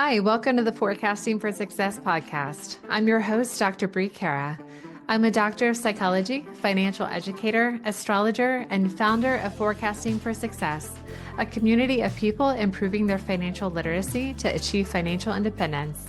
Hi, welcome to the Forecasting for Success podcast. I'm your host, Dr. Brie. I'm a doctor of psychology, financial educator, astrologer, and founder of Forecasting for Success, a community of people improving their financial literacy to achieve financial independence.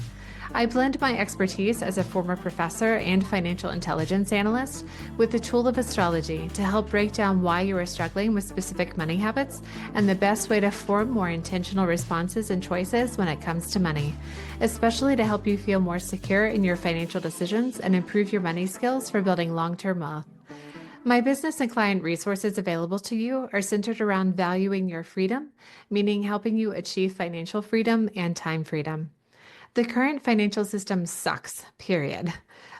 I blend my expertise as a former professor and financial intelligence analyst with the tool of astrology to help break down why you are struggling with specific money habits and the best way to form more intentional responses and choices when it comes to money, especially to help you feel more secure in your financial decisions and improve your money skills for building long-term wealth. My business and client resources available to you are centered around valuing your freedom, meaning helping you achieve financial freedom and time freedom. The current financial system sucks, period.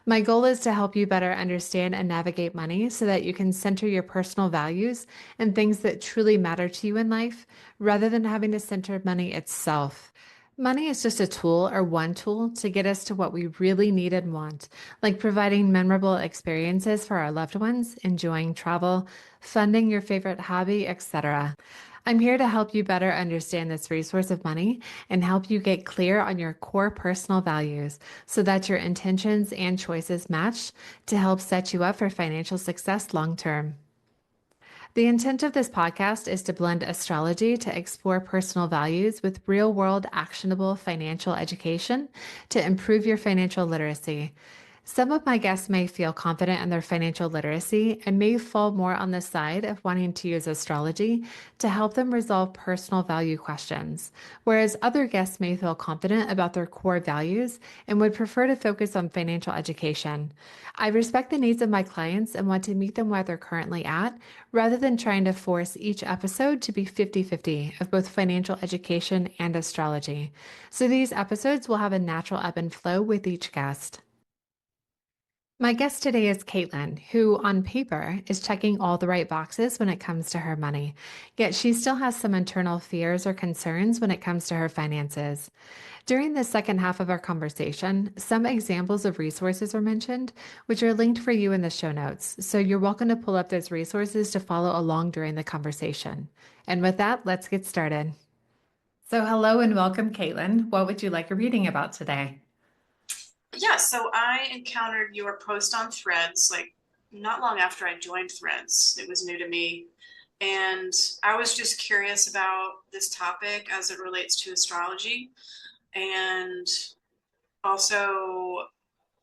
My goal is to help you better understand and navigate money so that you can center your personal values and things that truly matter to you in life rather than having to center money itself. Money is just a tool or one tool to get us to what we really need and want, like providing memorable experiences for our loved ones, enjoying travel, funding your favorite hobby, etc. I'm here to help you better understand this resource of money and help you get clear on your core personal values so that your intentions and choices match to help set you up for financial success long term. The intent of this podcast is to blend astrology to explore personal values with real world actionable financial education to improve your financial literacy. Some of my guests may feel confident in their financial literacy and may fall more on the side of wanting to use astrology to help them resolve personal value questions, whereas other guests may feel confident about their core values and would prefer to focus on financial education. I respect the needs of my clients and want to meet them where they're currently at, rather than trying to force each episode to be 50-50 of both financial education and astrology. So these episodes will have a natural ebb and flow with each guest. My guest today is Kaitlin, who on paper is checking all the right boxes when it comes to her money, yet she still has some internal fears or concerns when it comes to her finances. During the second half of our conversation, some examples of resources were mentioned, which are linked for you in the show notes, so you're welcome to pull up those resources to follow along during the conversation. And with that, let's get started. So hello and welcome, Kaitlin. What would you like a reading about today? Yeah, so I encountered your post on Threads, like not long after I joined Threads. It was new to me. And I was just curious about this topic as it relates to astrology. And also,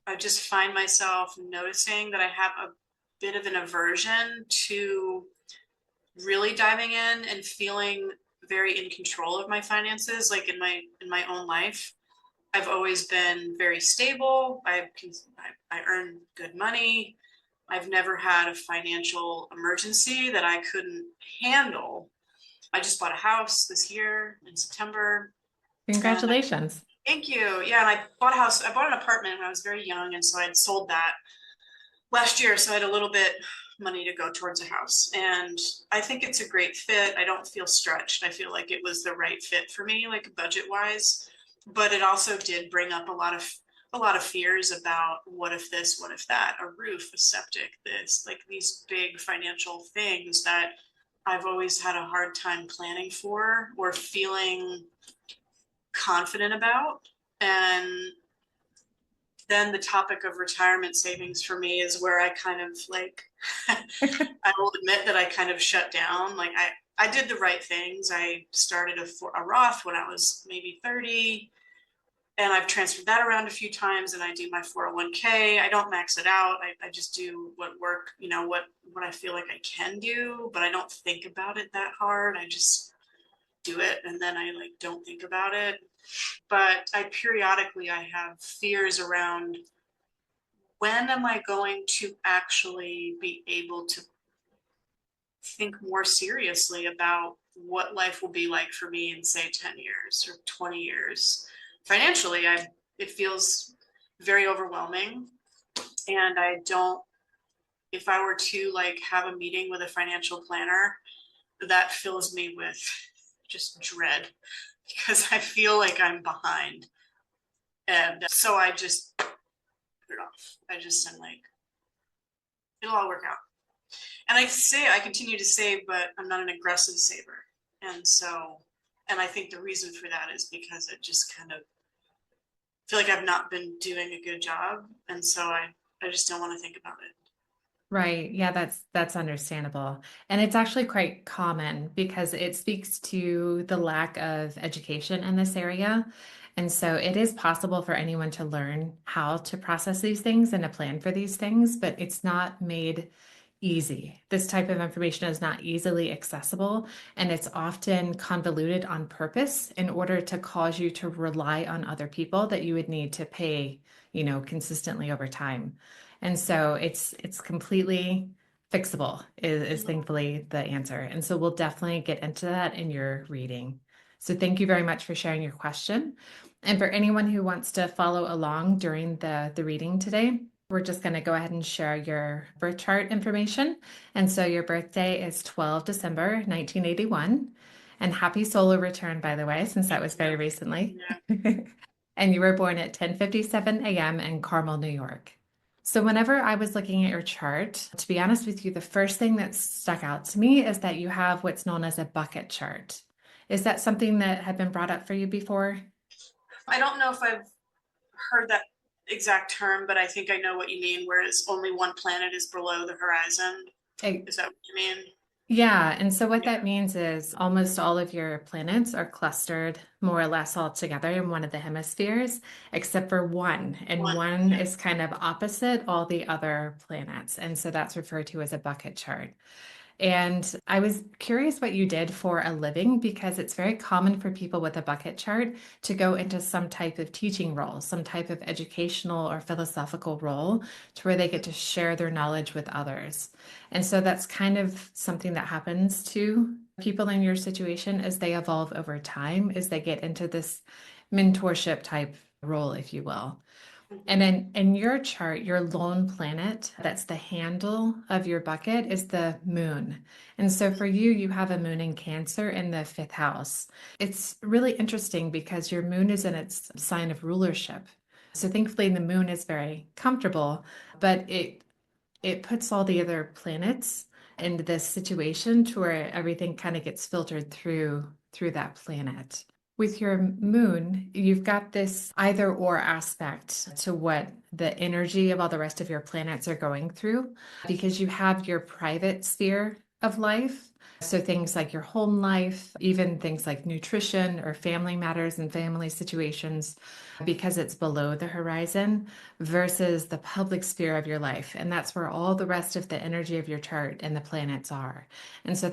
I just find myself noticing that I have a bit of an aversion to really diving in and feeling very in control of my finances, like in my own life. I've always been very stable. I earn good money. I've never had a financial emergency that I couldn't handle. I just bought a house this year in September. And Congratulations. thank you. Yeah, and I bought a house. I bought an apartment when I was very young, and so I'd sold that last year. So I had a little bit money to go towards a house, and I think it's a great fit. I don't feel stretched. I feel like it was the right fit for me, like budget wise. But it also did bring up a lot of fears about what if this, what if that, a roof, a septic, this, like these big financial things that I've always had a hard time planning for or feeling confident about. And then the topic of retirement savings for me is where I kind of like, I will admit that I kind of shut down. Like I did the right things. I started a Roth when I was maybe 30, and I've transferred that around a few times, and I do my 401k. I don't max it out. I just do what work, what I feel like I can do, but I don't think about it that hard. I just do it, and then I like don't think about it. But I have fears around when am I going to actually be able to think more seriously about what life will be like for me in say 10 years or 20 years. Financially, it feels very overwhelming, and I don't, if I were to like have a meeting with a financial planner, that fills me with just dread because I feel like I'm behind. And so I just put it off. I'm like, it'll all work out. And I continue to save, but I'm not an aggressive saver. And so, and I think the reason for that is because it just kind of feel like I've not been doing a good job. And so I just don't want to think about it. Right. Yeah, that's understandable. And it's actually quite common because it speaks to the lack of education in this area. And so it is possible for anyone to learn how to process these things and to plan for these things, but it's not made easy. This type of information is not easily accessible, and it's often convoluted on purpose in order to cause you to rely on other people that you would need to pay, consistently over time. And so it's completely fixable is Mhm. thankfully the answer. And so we'll definitely get into that in your reading. So thank you very much for sharing your question. And for anyone who wants to follow along during the reading today, we're just going to go ahead and share your birth chart information. And so your birthday is 12 December 1981. And happy solar return, by the way, since that Thank was very you. recently. Yeah. And you were born at 10:57 a.m. in Carmel, New York. So whenever I was looking at your chart, to be honest with you, the first thing that stuck out to me is that you have what's known as a bucket chart. Is that something that had been brought up for you before? I don't know if I've heard that exact term, but I think I know what you mean, whereas only one planet is below the horizon. Eh, Is that what you mean? Yeah, and so what that Yeah. means is almost all of your planets are clustered more or less all together in one of the hemispheres, except for one. And One. one Yeah. is kind of opposite all the other planets. And so that's referred to as a bucket chart. And I was curious what you did for a living because it's very common for people with a bucket chart to go into some type of teaching role, some type of educational or philosophical role to where they get to share their knowledge with others. And so that's kind of something that happens to people in your situation as they evolve over time, as they get into this mentorship type role, if you will. And Mhm. then in your chart, your lone planet, that's the handle of your bucket, is the moon. And so for you, you have a moon in Cancer in the fifth house. It's really interesting because your moon is in its sign of rulership. So thankfully, the moon is very comfortable, but it puts all the other planets into this situation to where everything kind of gets filtered through that planet. With your moon, you've got this either or aspect to what the energy of all the rest of your planets are going through because you have your private sphere of life. So things like your home life, even things like nutrition or family matters and family situations, because it's below the horizon versus the public sphere of your life. And that's where all the rest of the energy of your chart and the planets are. And so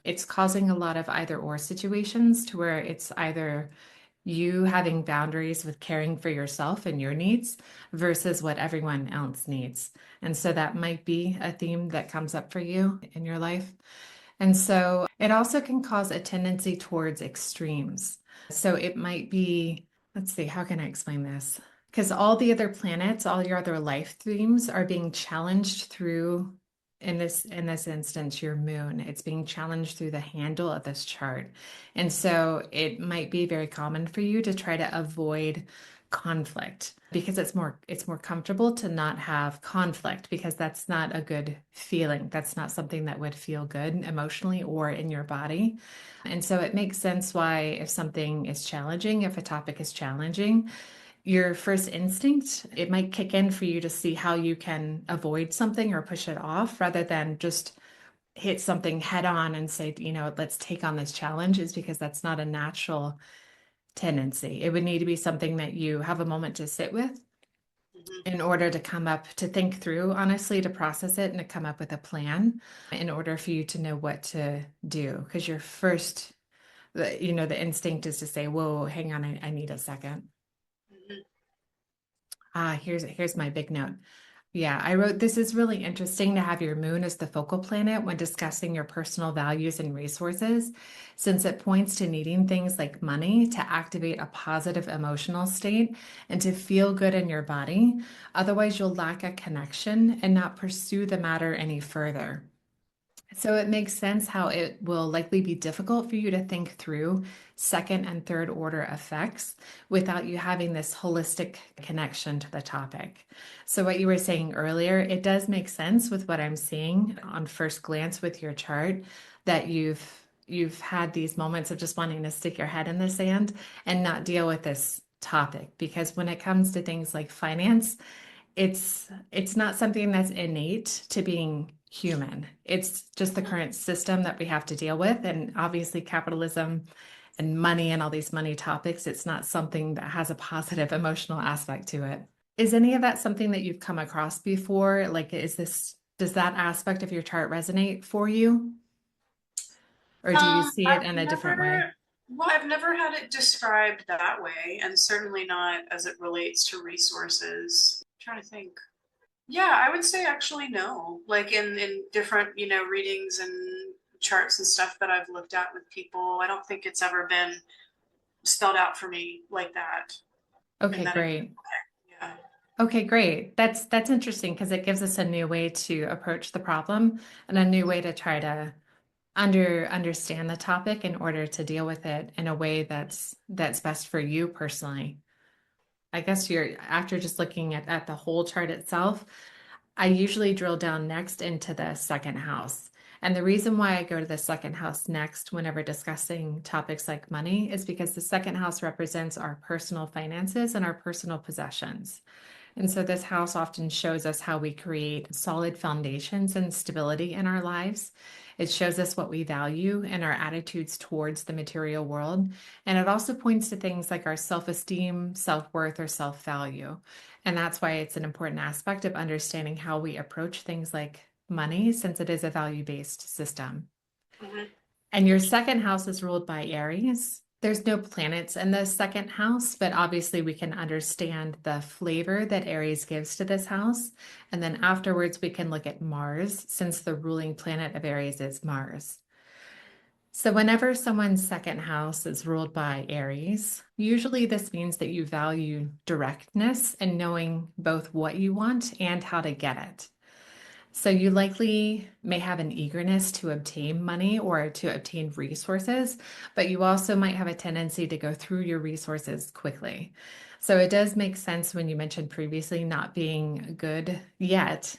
it's causing a lot of either or situations to where it's either you having boundaries with caring for yourself and your needs versus what everyone else needs. And so that might be a theme that comes up for you in your life. And so it also can cause a tendency towards extremes. So it might be, let's see, how can I explain this? Because all the other planets, all your other life themes are being challenged through, in this instance, your moon. It's being challenged through the handle of this chart. And so it might be very common for you to try to avoid conflict because it's more comfortable to not have conflict because that's not a good feeling. That's not something that would feel good emotionally or in your body. And so it makes sense why if something is challenging, if a topic is challenging, your first instinct, it might kick in for you to see how you can avoid something or push it off rather than just hit something head on and say, let's take on this challenge, is because that's not a natural tendency. It would need to be something that you have a moment to sit with Mhm. in order to come up to think through, honestly, to process it and to come up with a plan in order for you to know what to do. Because your first, the instinct is to say, whoa, hang on, I need a second. Mhm. Here's my big note. Yeah, I wrote, this is really interesting to have your moon as the focal planet when discussing your personal values and resources, since it points to needing things like money to activate a positive emotional state and to feel good in your body. Otherwise, you'll lack a connection and not pursue the matter any further. So it makes sense how it will likely be difficult for you to think through second and third order effects without you having this holistic connection to the topic. So what you were saying earlier, it does make sense with what I'm seeing on first glance with your chart that you've had these moments of just wanting to stick your head in the sand and not deal with this topic, because when it comes to things like finance, it's not something that's innate to being human. It's just the current system that we have to deal with. And obviously capitalism and money and all these money topics, it's not something that has a positive emotional aspect to it. Is any of that something that you've come across before? Like, does that aspect of your chart resonate for you? Or do you see it I've in a different way? never, well, I've never had it described that way, and certainly not as it relates to resources. I'm trying to think. Yeah, I would say actually no. Like in different, readings and charts and stuff that I've looked at with people, I don't think it's ever been spelled out for me like that. And Okay, that, great. yeah. Okay, great. That's interesting because it gives us a new way to approach the problem and a new way to try to understand the topic in order to deal with it in a way that's best for you personally. I guess you're after just looking at the whole chart itself, I usually drill down next into the second house. And the reason why I go to the second house next whenever discussing topics like money is because the second house represents our personal finances and our personal possessions. And so this house often shows us how we create solid foundations and stability in our lives. It shows us what we value and our attitudes towards the material world. And it also points to things like our self-esteem, self-worth, or self-value. And that's why it's an important aspect of understanding how we approach things like money, since it is a value-based system. Mhm. And your second house is ruled by Aries. There's no planets in the second house, but obviously we can understand the flavor that Aries gives to this house. And then afterwards, we can look at Mars, since the ruling planet of Aries is Mars. So whenever someone's second house is ruled by Aries, usually this means that you value directness and knowing both what you want and how to get it. So you likely may have an eagerness to obtain money or to obtain resources, but you also might have a tendency to go through your resources quickly. So it does make sense when you mentioned previously not being good yet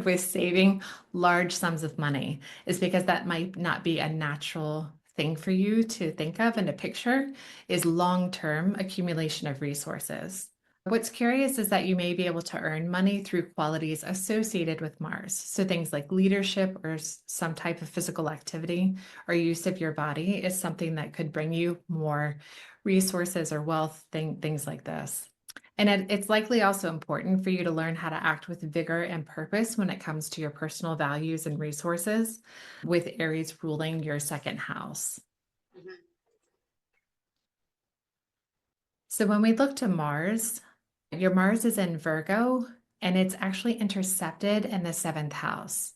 with saving large sums of money, is because that might not be a natural thing for you to think of and to picture is long-term accumulation of resources. What's curious is that you may be able to earn money through qualities associated with Mars. So things like leadership or some type of physical activity or use of your body is something that could bring you more resources or wealth, things like this. And it's likely also important for you to learn how to act with vigor and purpose when it comes to your personal values and resources, with Aries ruling your second house. Mhm. So when we look to Mars, your Mars is in Virgo and it's actually intercepted in the seventh house.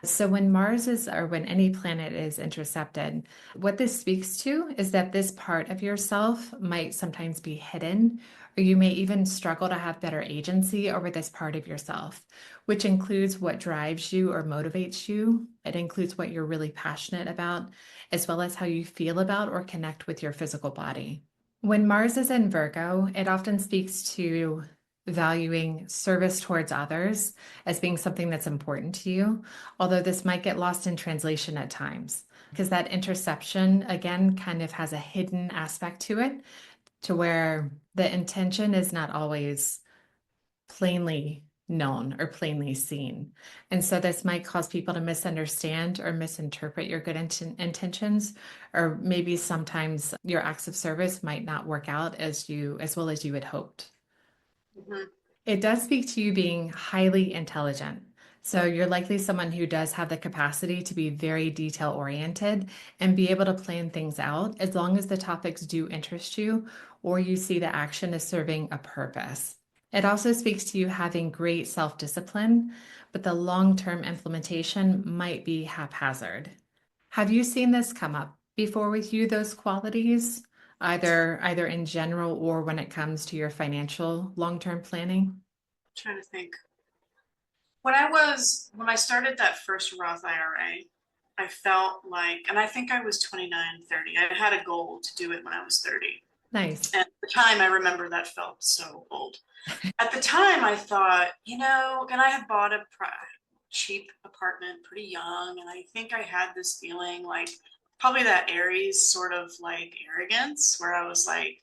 So when Mars is, or when any planet is intercepted, what this speaks to is that this part of yourself might sometimes be hidden, or you may even struggle to have better agency over this part of yourself, which includes what drives you or motivates you. It includes what you're really passionate about, as well as how you feel about or connect with your physical body. When Mars is in Virgo, it often speaks to valuing service towards others as being something that's important to you, although this might get lost in translation at times because that interception, again, kind of has a hidden aspect to it, to where the intention is not always plainly known or plainly seen. And so this might cause people to misunderstand or misinterpret your good intentions, or maybe sometimes your acts of service might not work out as well as you had hoped. Mhm. It does speak to you being highly intelligent. So you're likely someone who does have the capacity to be very detail oriented and be able to plan things out as long as the topics do interest you or you see the action as serving a purpose. It also speaks to you having great self-discipline, but the long-term implementation might be haphazard. Have you seen this come up before with you, those qualities, either in general or when it comes to your financial long-term planning? Trying to think. When I started that first Roth IRA, I felt like, and I think I was 29, 30. I had a goal to do it when I was 30. Nice. And at the time, I remember that felt so old. At the time, I thought, and I had bought a cheap apartment pretty young. And I think I had this feeling like probably that Aries sort of like arrogance where I was like,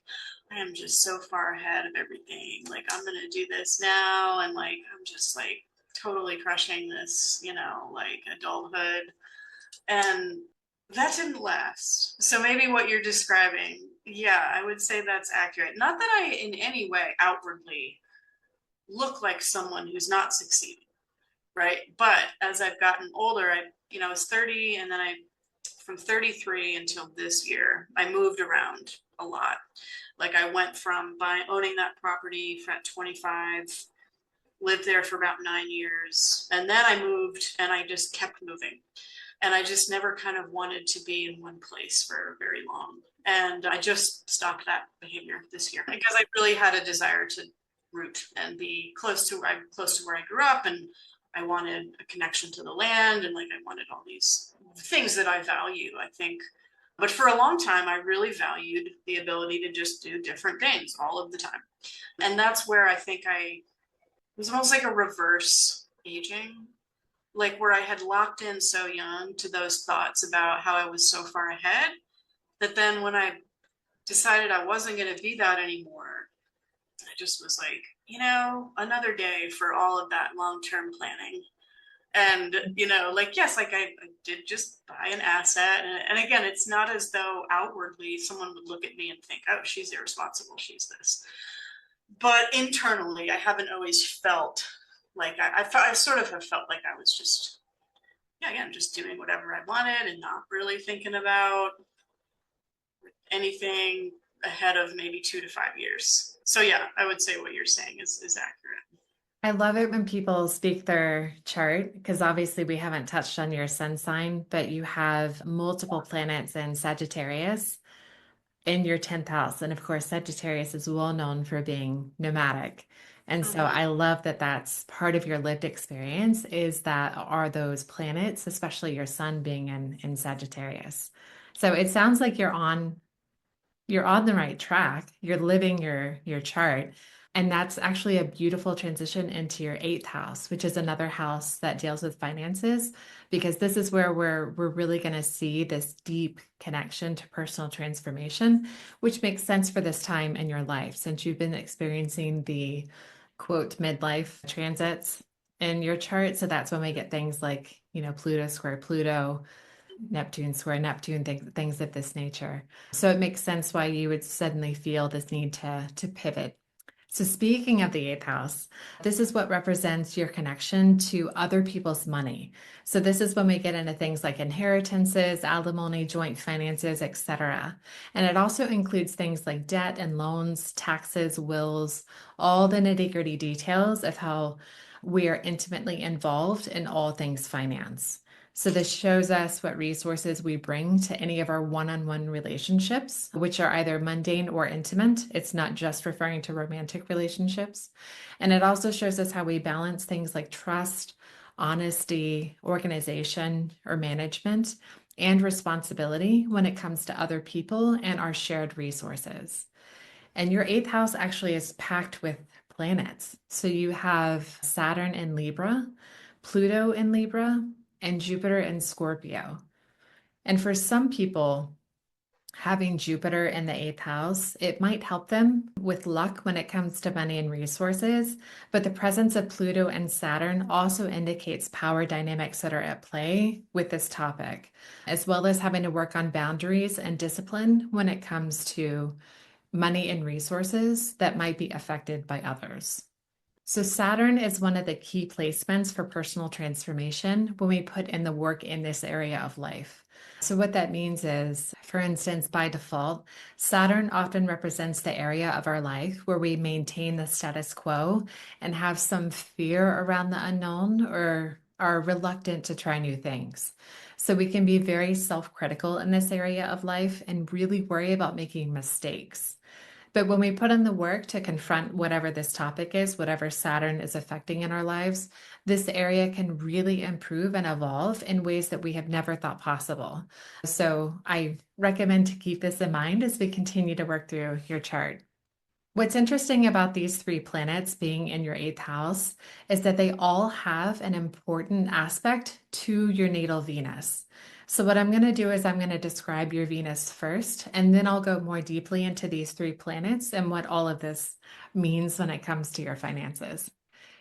I am just so far ahead of everything. Like, I'm going to do this now. And like, I'm just like totally crushing this, like adulthood. And that didn't last. So maybe what you're describing, yeah, I would say that's accurate. Not that I in any way outwardly look like someone who's not succeeding, right? But as I've gotten older, I was 30, and then from 33 until this year, I moved around a lot. Like, I went from owning that property at 25, lived there for about 9 years, and then I moved, and I just kept moving. And I just never kind of wanted to be in one place for very long. And I just stopped that behavior this year because I really had a desire to root and be close to where I grew up, and I wanted a connection to the land, and like I wanted all these things that I value, I think. But for a long time, I really valued the ability to just do different things all of the time. And that's where I think it was almost like a reverse aging, like where I had locked in so young to those thoughts about how I was so far ahead that then when I decided I wasn't going to be that anymore, I just was like, another day for all of that long-term planning. And, like, yes, like I did just buy an asset. And again, it's not as though outwardly someone would look at me and think, oh, she's irresponsible, she's this. But internally, I haven't always felt like I sort of have felt like I was just, yeah, again, just doing whatever I wanted and not really thinking about anything ahead of maybe 2 to 5 years. So yeah, I would say what you're saying is accurate. I love it when people speak their chart because obviously we haven't touched on your sun sign, but you have multiple planets in Sagittarius in your 10th house. And of course, Sagittarius is well known for being nomadic. And so Mm-hmm. I love that that's part of your lived experience is that are those planets, especially your sun being in Sagittarius. So it sounds like you're on the right track. You're living your chart. And that's actually a beautiful transition into your eighth house, which is another house that deals with finances, because this is where we're really going to see this deep connection to personal transformation, which makes sense for this time in your life since you've been experiencing the quote midlife transits in your chart. So that's when we get things like, Pluto square Pluto, Neptune square Neptune, things of this nature. So it makes sense why you would suddenly feel this need to pivot. So speaking of the eighth house, this is what represents your connection to other people's money. So this is when we get into things like inheritances, alimony, joint finances, etc. And it also includes things like debt and loans, taxes, wills, all the nitty-gritty details of how we are intimately involved in all things finance. So this shows us what resources we bring to any of our one-on-one relationships, which are either mundane or intimate. It's not just referring to romantic relationships. And it also shows us how we balance things like trust, honesty, organization, or management, and responsibility when it comes to other people and our shared resources. And your eighth house actually is packed with planets. So you have Saturn in Libra, Pluto in Libra, and Jupiter in Scorpio. And for some people, having Jupiter in the eighth house, it might help them with luck when it comes to money and resources. But the presence of Pluto and Saturn also indicates power dynamics that are at play with this topic, as well as having to work on boundaries and discipline when it comes to money and resources that might be affected by others. So Saturn is one of the key placements for personal transformation when we put in the work in this area of life. So what that means is, for instance, by default, Saturn often represents the area of our life where we maintain the status quo and have some fear around the unknown or are reluctant to try new things. So we can be very self-critical in this area of life and really worry about making mistakes. But when we put in the work to confront whatever this topic is, whatever Saturn is affecting in our lives, this area can really improve and evolve in ways that we have never thought possible. So I recommend to keep this in mind as we continue to work through your chart. What's interesting about these three planets being in your eighth house is that they all have an important aspect to your natal Venus. So what I'm going to do is I'm going to describe your Venus first, and then I'll go more deeply into these three planets and what all of this means when it comes to your finances.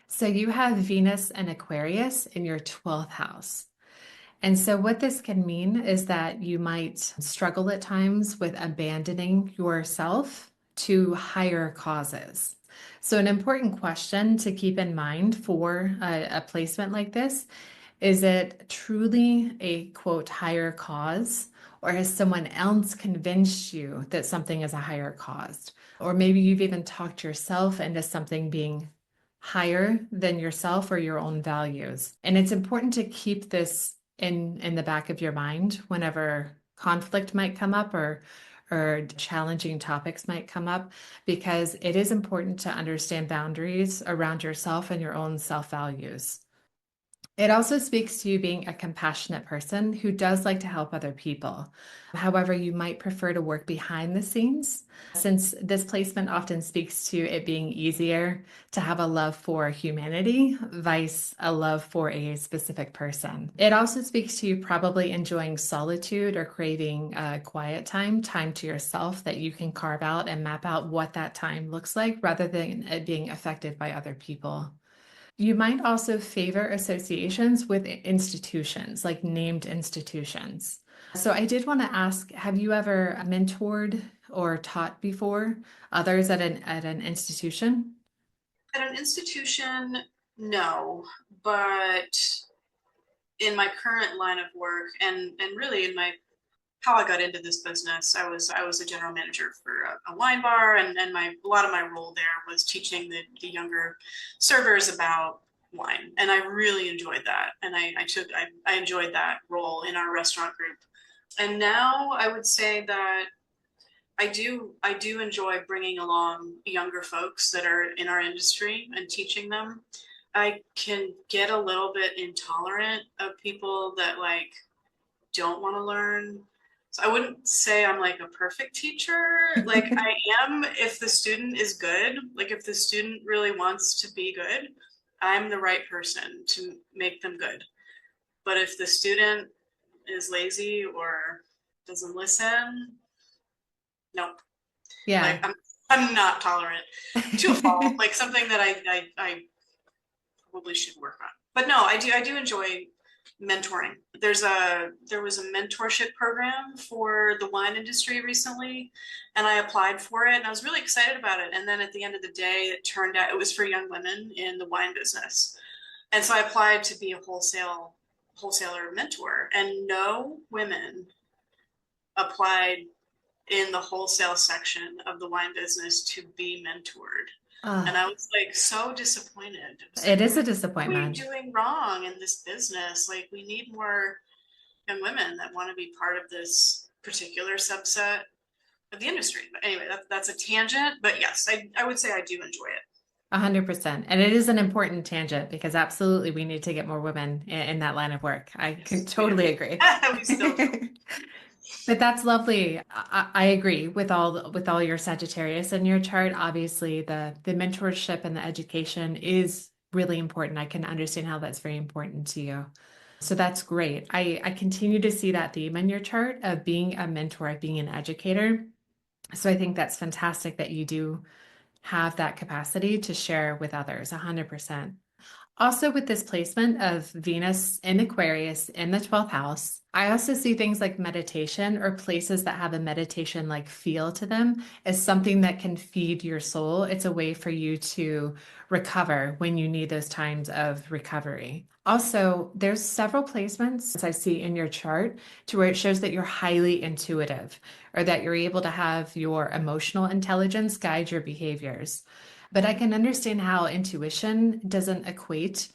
So you have Venus and Aquarius in your 12th house. And so, what this can mean is that you might struggle at times with abandoning yourself to higher causes. So, an important question to keep in mind for a placement like this is it truly a quote higher cause, or has someone else convinced you that something is a higher cause? Or maybe you've even talked yourself into something being higher than yourself or your own values. And it's important to keep this in the back of your mind whenever conflict might come up or challenging topics might come up, because it is important to understand boundaries around yourself and your own self-values. It also speaks to you being a compassionate person who does like to help other people. However, you might prefer to work behind the scenes, since this placement often speaks to it being easier to have a love for humanity, vice a love for a specific person. It also speaks to you probably enjoying solitude or craving quiet time, time to yourself that you can carve out and map out what that time looks like rather than it being affected by other people. You might also favor associations with institutions, like named institutions. So I did want to ask, have you ever mentored or taught before others at an institution? At an institution, no, but in my current line of work and really in my how I got into this business, I was a general manager for a wine bar, and a lot of my role there was teaching the younger servers about wine, and I really enjoyed that, and I enjoyed that role in our restaurant group, and now I would say that I do enjoy bringing along younger folks that are in our industry and teaching them. I can get a little bit intolerant of people that like don't want to learn. So I wouldn't say I'm like a perfect teacher. Like I am if the student is good, like if the student really wants to be good, I'm the right person to make them good. But if the student is lazy or doesn't listen, nope. Yeah. Like I'm not tolerant to a fault, like something that I probably should work on. But no, I do enjoy mentoring. There was a mentorship program for the wine industry recently, and I applied for it and I was really excited about it. And then at the end of the day, it turned out it was for young women in the wine business. And so I applied to be a wholesaler mentor, and no women applied in the wholesale section of the wine business to be mentored. And I was like so disappointed. It was It like, is a what are we disappointment. doing wrong in this business? Like, we need more young women that want to be part of this particular subset of the industry. But anyway, that's a tangent. But yes, I would say I do enjoy it. 100%. And it is an important tangent because absolutely we need to get more women in that line of work. I can Yes, we do. totally agree. We still do. But that's lovely. I agree with all your Sagittarius in your chart. Obviously, the mentorship and the education is really important. I can understand how that's very important to you. So that's great. I continue to see that theme in your chart of being a mentor, of being an educator. So I think that's fantastic that you do have that capacity to share with others, 100%. Also, with this placement of Venus in Aquarius in the 12th house, I also see things like meditation or places that have a meditation like feel to them as something that can feed your soul. It's a way for you to recover when you need those times of recovery. Also, there's several placements I see in your chart to where it shows that you're highly intuitive or that you're able to have your emotional intelligence guide your behaviors. But I can understand how intuition doesn't equate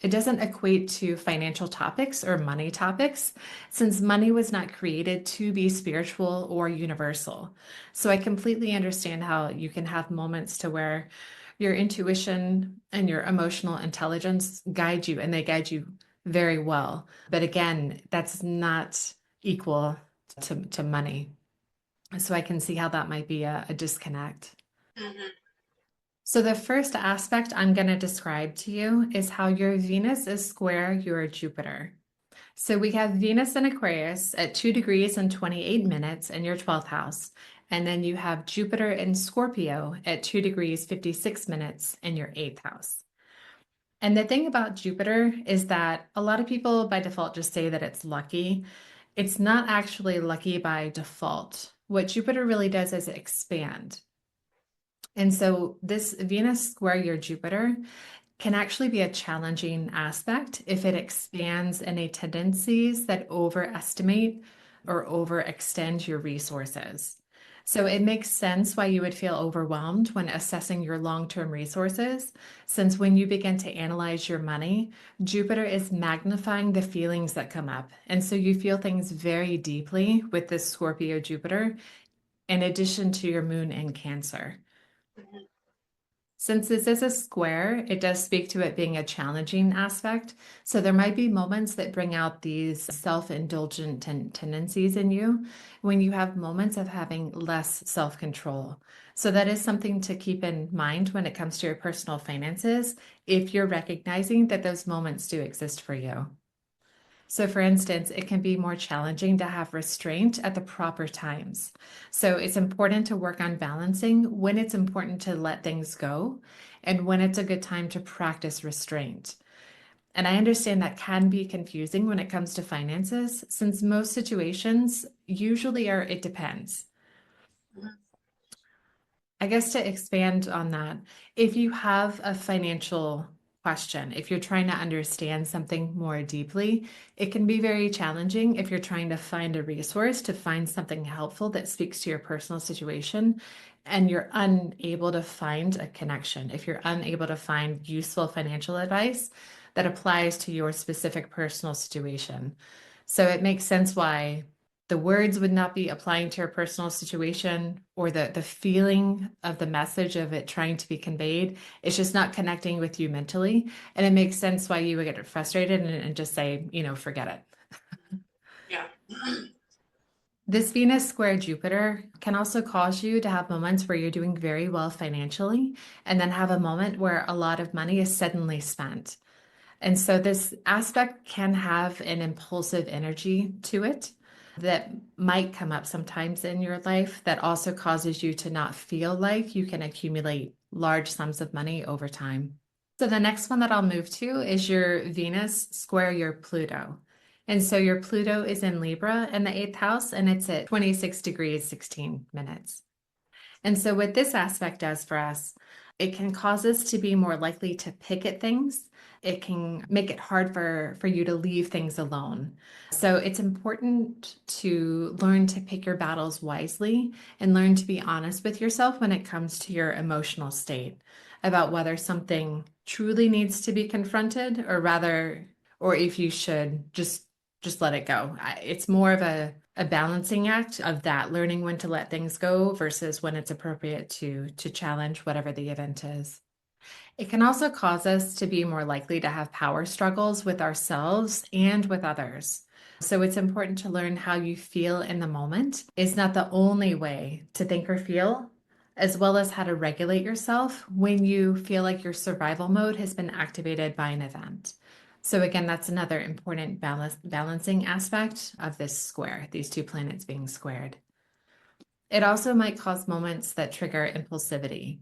to financial topics or money topics, since money was not created to be spiritual or universal. So I completely understand how you can have moments to where your intuition and your emotional intelligence guide you, and they guide you very well. But again, that's not equal to money. So I can see how that might be a disconnect. Mhm. So the first aspect I'm going to describe to you is how your Venus is square your Jupiter. So we have Venus in Aquarius at 2 degrees and 28 minutes in your 12th house. And then you have Jupiter in Scorpio at 2 degrees 56 minutes in your 8th house. And the thing about Jupiter is that a lot of people by default just say that it's lucky. It's not actually lucky by default. What Jupiter really does is expand. And so this Venus square your Jupiter can actually be a challenging aspect if it expands any tendencies that overestimate or overextend your resources. So it makes sense why you would feel overwhelmed when assessing your long-term resources, since when you begin to analyze your money, Jupiter is magnifying the feelings that come up. And so you feel things very deeply with this Scorpio Jupiter, in addition to your moon in Cancer. Mhm. Since this is a square, it does speak to it being a challenging aspect. So there might be moments that bring out these self-indulgent tendencies in you when you have moments of having less self-control. So that is something to keep in mind when it comes to your personal finances, if you're recognizing that those moments do exist for you. So, for instance, it can be more challenging to have restraint at the proper times. So, it's important to work on balancing when it's important to let things go and when it's a good time to practice restraint. And I understand that can be confusing when it comes to finances, since most situations usually are it depends. Mhm. I guess to expand on that, if you have a financial question, if you're trying to understand something more deeply, it can be very challenging if you're trying to find a resource to find something helpful that speaks to your personal situation and you're unable to find a connection. If you're unable to find useful financial advice that applies to your specific personal situation. So it makes sense why the words would not be applying to your personal situation, or the feeling of the message of it trying to be conveyed. It's just not connecting with you mentally. And it makes sense why you would get frustrated and just say, forget it. Yeah. This Venus square Jupiter can also cause you to have moments where you're doing very well financially, and then have a moment where a lot of money is suddenly spent. And so this aspect can have an impulsive energy to it that might come up sometimes in your life that also causes you to not feel like you can accumulate large sums of money over time. So the next one that I'll move to is your Venus square your Pluto. And so your Pluto is in Libra in the eighth house, and it's at 26 degrees, 16 minutes. And so, what this aspect does for us, it can cause us to be more likely to pick at things. It can make it hard for you to leave things alone. So, it's important to learn to pick your battles wisely and learn to be honest with yourself when it comes to your emotional state about whether something truly needs to be confronted, or if you should just let it go. It's more of a balancing act of that, learning when to let things go versus when it's appropriate to challenge whatever the event is. It can also cause us to be more likely to have power struggles with ourselves and with others. So it's important to learn how you feel in the moment is not the only way to think or feel, as well as how to regulate yourself when you feel like your survival mode has been activated by an event. So again, that's another important balancing aspect of this square, these two planets being squared. It also might cause moments that trigger impulsivity.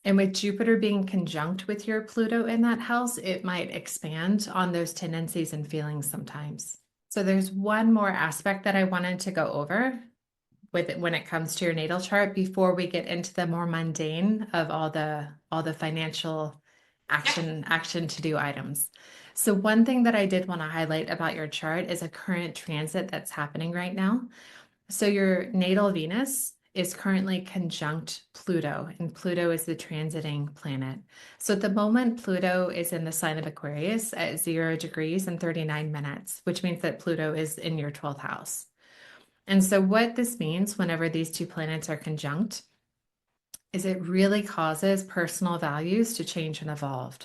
And with Jupiter being conjunct with your Pluto in that house, it might expand on those tendencies and feelings sometimes. So there's one more aspect that I wanted to go over with it when it comes to your natal chart before we get into the more mundane of all the financial action to do items. So one thing that I did want to highlight about your chart is a current transit that's happening right now. So your natal Venus is currently conjunct Pluto, and Pluto is the transiting planet. So at the moment, Pluto is in the sign of Aquarius at 0 degrees and 39 minutes, which means that Pluto is in your 12th house. And so what this means whenever these two planets are conjunct is it really causes personal values to change and evolve.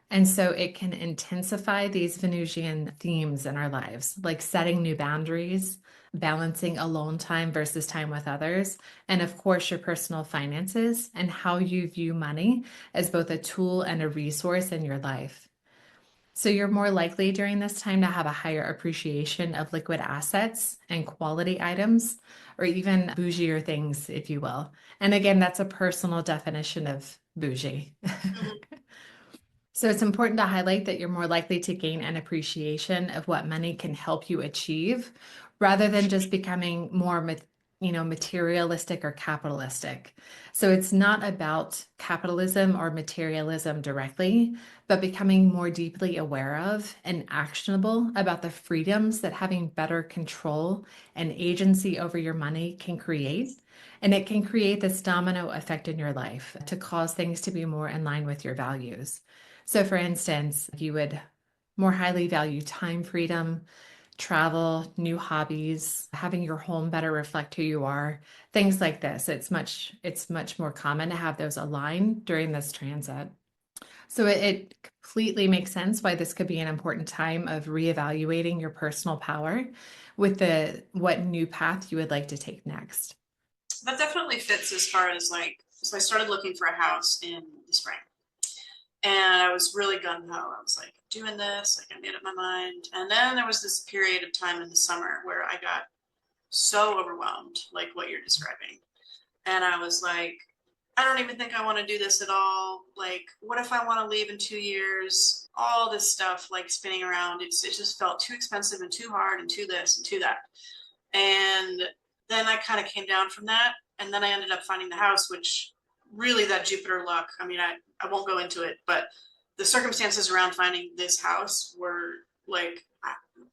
And so it can intensify these Venusian themes in our lives, like setting new boundaries, balancing alone time versus time with others, and of course, your personal finances and how you view money as both a tool and a resource in your life. So you're more likely during this time to have a higher appreciation of liquid assets and quality items, or even bougier things, if you will. And again, that's a personal definition of bougie. Mhm. So it's important to highlight that you're more likely to gain an appreciation of what money can help you achieve rather than just becoming more materialistic or capitalistic. So it's not about capitalism or materialism directly, but becoming more deeply aware of and actionable about the freedoms that having better control and agency over your money can create. And it can create this domino effect in your life to cause things to be more in line with your values. So, for instance, you would more highly value time freedom, travel, new hobbies, having your home better reflect who you are, things like this. It's much more common to have those align during this transit. So it completely makes sense why this could be an important time of reevaluating your personal power with the what new path you would like to take next. That definitely fits as far as like, so I started looking for a house in the spring. And I was really gung ho. I was like, doing this, like I made up my mind. And then there was this period of time in the summer where I got so overwhelmed, like what you're describing. And I was like, I don't even think I want to do this at all. Like, what if I want to leave in 2 years? All this stuff like spinning around. It just felt too expensive and too hard and too this and too that. And then I kind of came down from that. And then I ended up finding the house, which really that Jupiter luck. I mean, I won't go into it, but the circumstances around finding this house were like,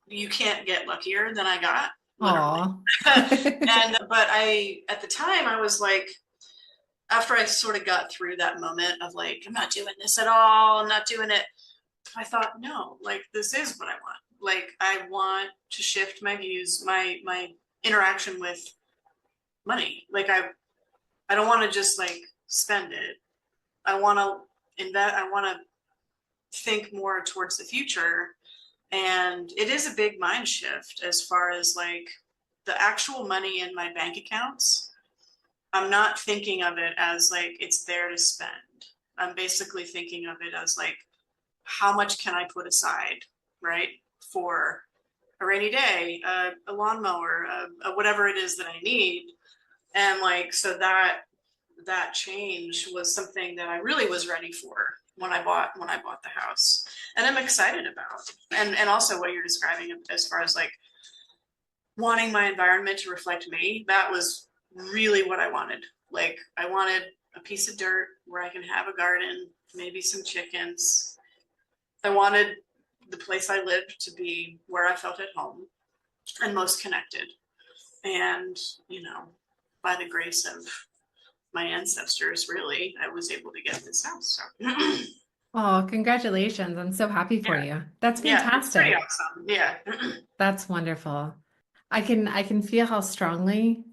you can't get luckier than I got, literally. Aw. But at the time, I was like, after I sort of got through that moment of like, I'm not doing this at all, I'm not doing it. I thought, no, like this is what I want. Like I want to shift my views, my interaction with money. Like I don't want to just like spend it. I want to invest. I want to think more towards the future. And it is a big mind shift as far as like the actual money in my bank accounts. I'm not thinking of it as like it's there to spend. I'm basically thinking of it as like, how much can I put aside, right? For a rainy day, a lawnmower, whatever it is that I need. And like, so that change was something that I really was ready for when I bought the house, and I'm excited about. And also what you're describing as far as like wanting my environment to reflect me, that was really what I wanted. Like I wanted a piece of dirt where I can have a garden, maybe some chickens. I wanted the place I lived to be where I felt at home and most connected. And, by the grace of my ancestors, really, I was able to get this house. So Oh, congratulations. I'm so happy for yeah, you. That's yeah, it's pretty fantastic. awesome. Yeah. That's wonderful. I can feel how strongly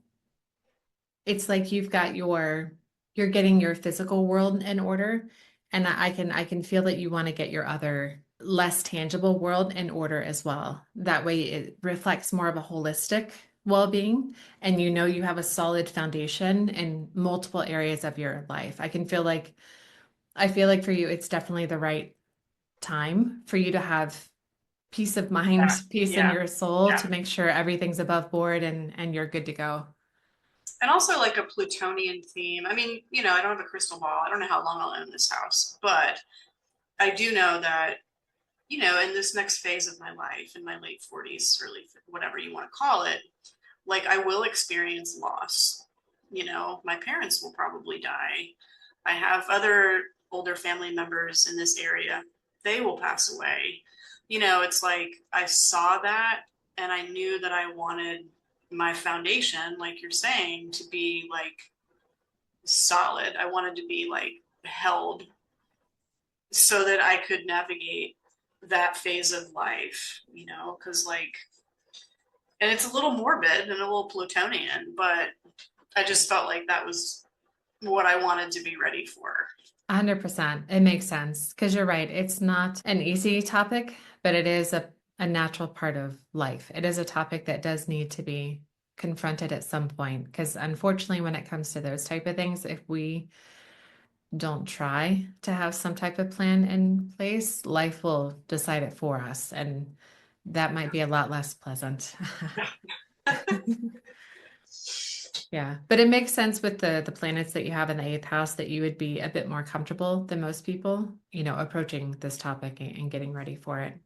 it's like you're getting your physical world in order. And I can feel that you want to get your other less tangible world in order as well. That way it reflects more of a holistic well-being and you know you have a solid foundation in multiple areas of your life. I feel like for you it's definitely the right time for you to have peace of mind, Yeah, peace in yeah, your soul yeah. to make sure everything's above board and you're good to go. And also like a Plutonian theme. I mean, I don't have a crystal ball. I don't know how long I'll own this house, but I do know that, in this next phase of my life, in my late 40s, early, whatever you want to call it, like I will experience loss. My parents will probably die. I have other older family members in this area. They will pass away. It's like I saw that and I knew that I wanted my foundation, like you're saying, to be like solid. I wanted to be like held so that I could navigate that phase of life, because like, and it's a little morbid and a little Plutonian, but I just felt like that was what I wanted to be ready for. 100%. It makes sense because you're right. It's not an easy topic, but it is a natural part of life. It is a topic that does need to be confronted at some point because unfortunately, when it comes to those type of things, if we don't try to have some type of plan in place, life will decide it for us, and that might be a lot less pleasant. Yeah, but it makes sense with the planets that you have in the eighth house that you would be a bit more comfortable than most people, approaching this topic and getting ready for it.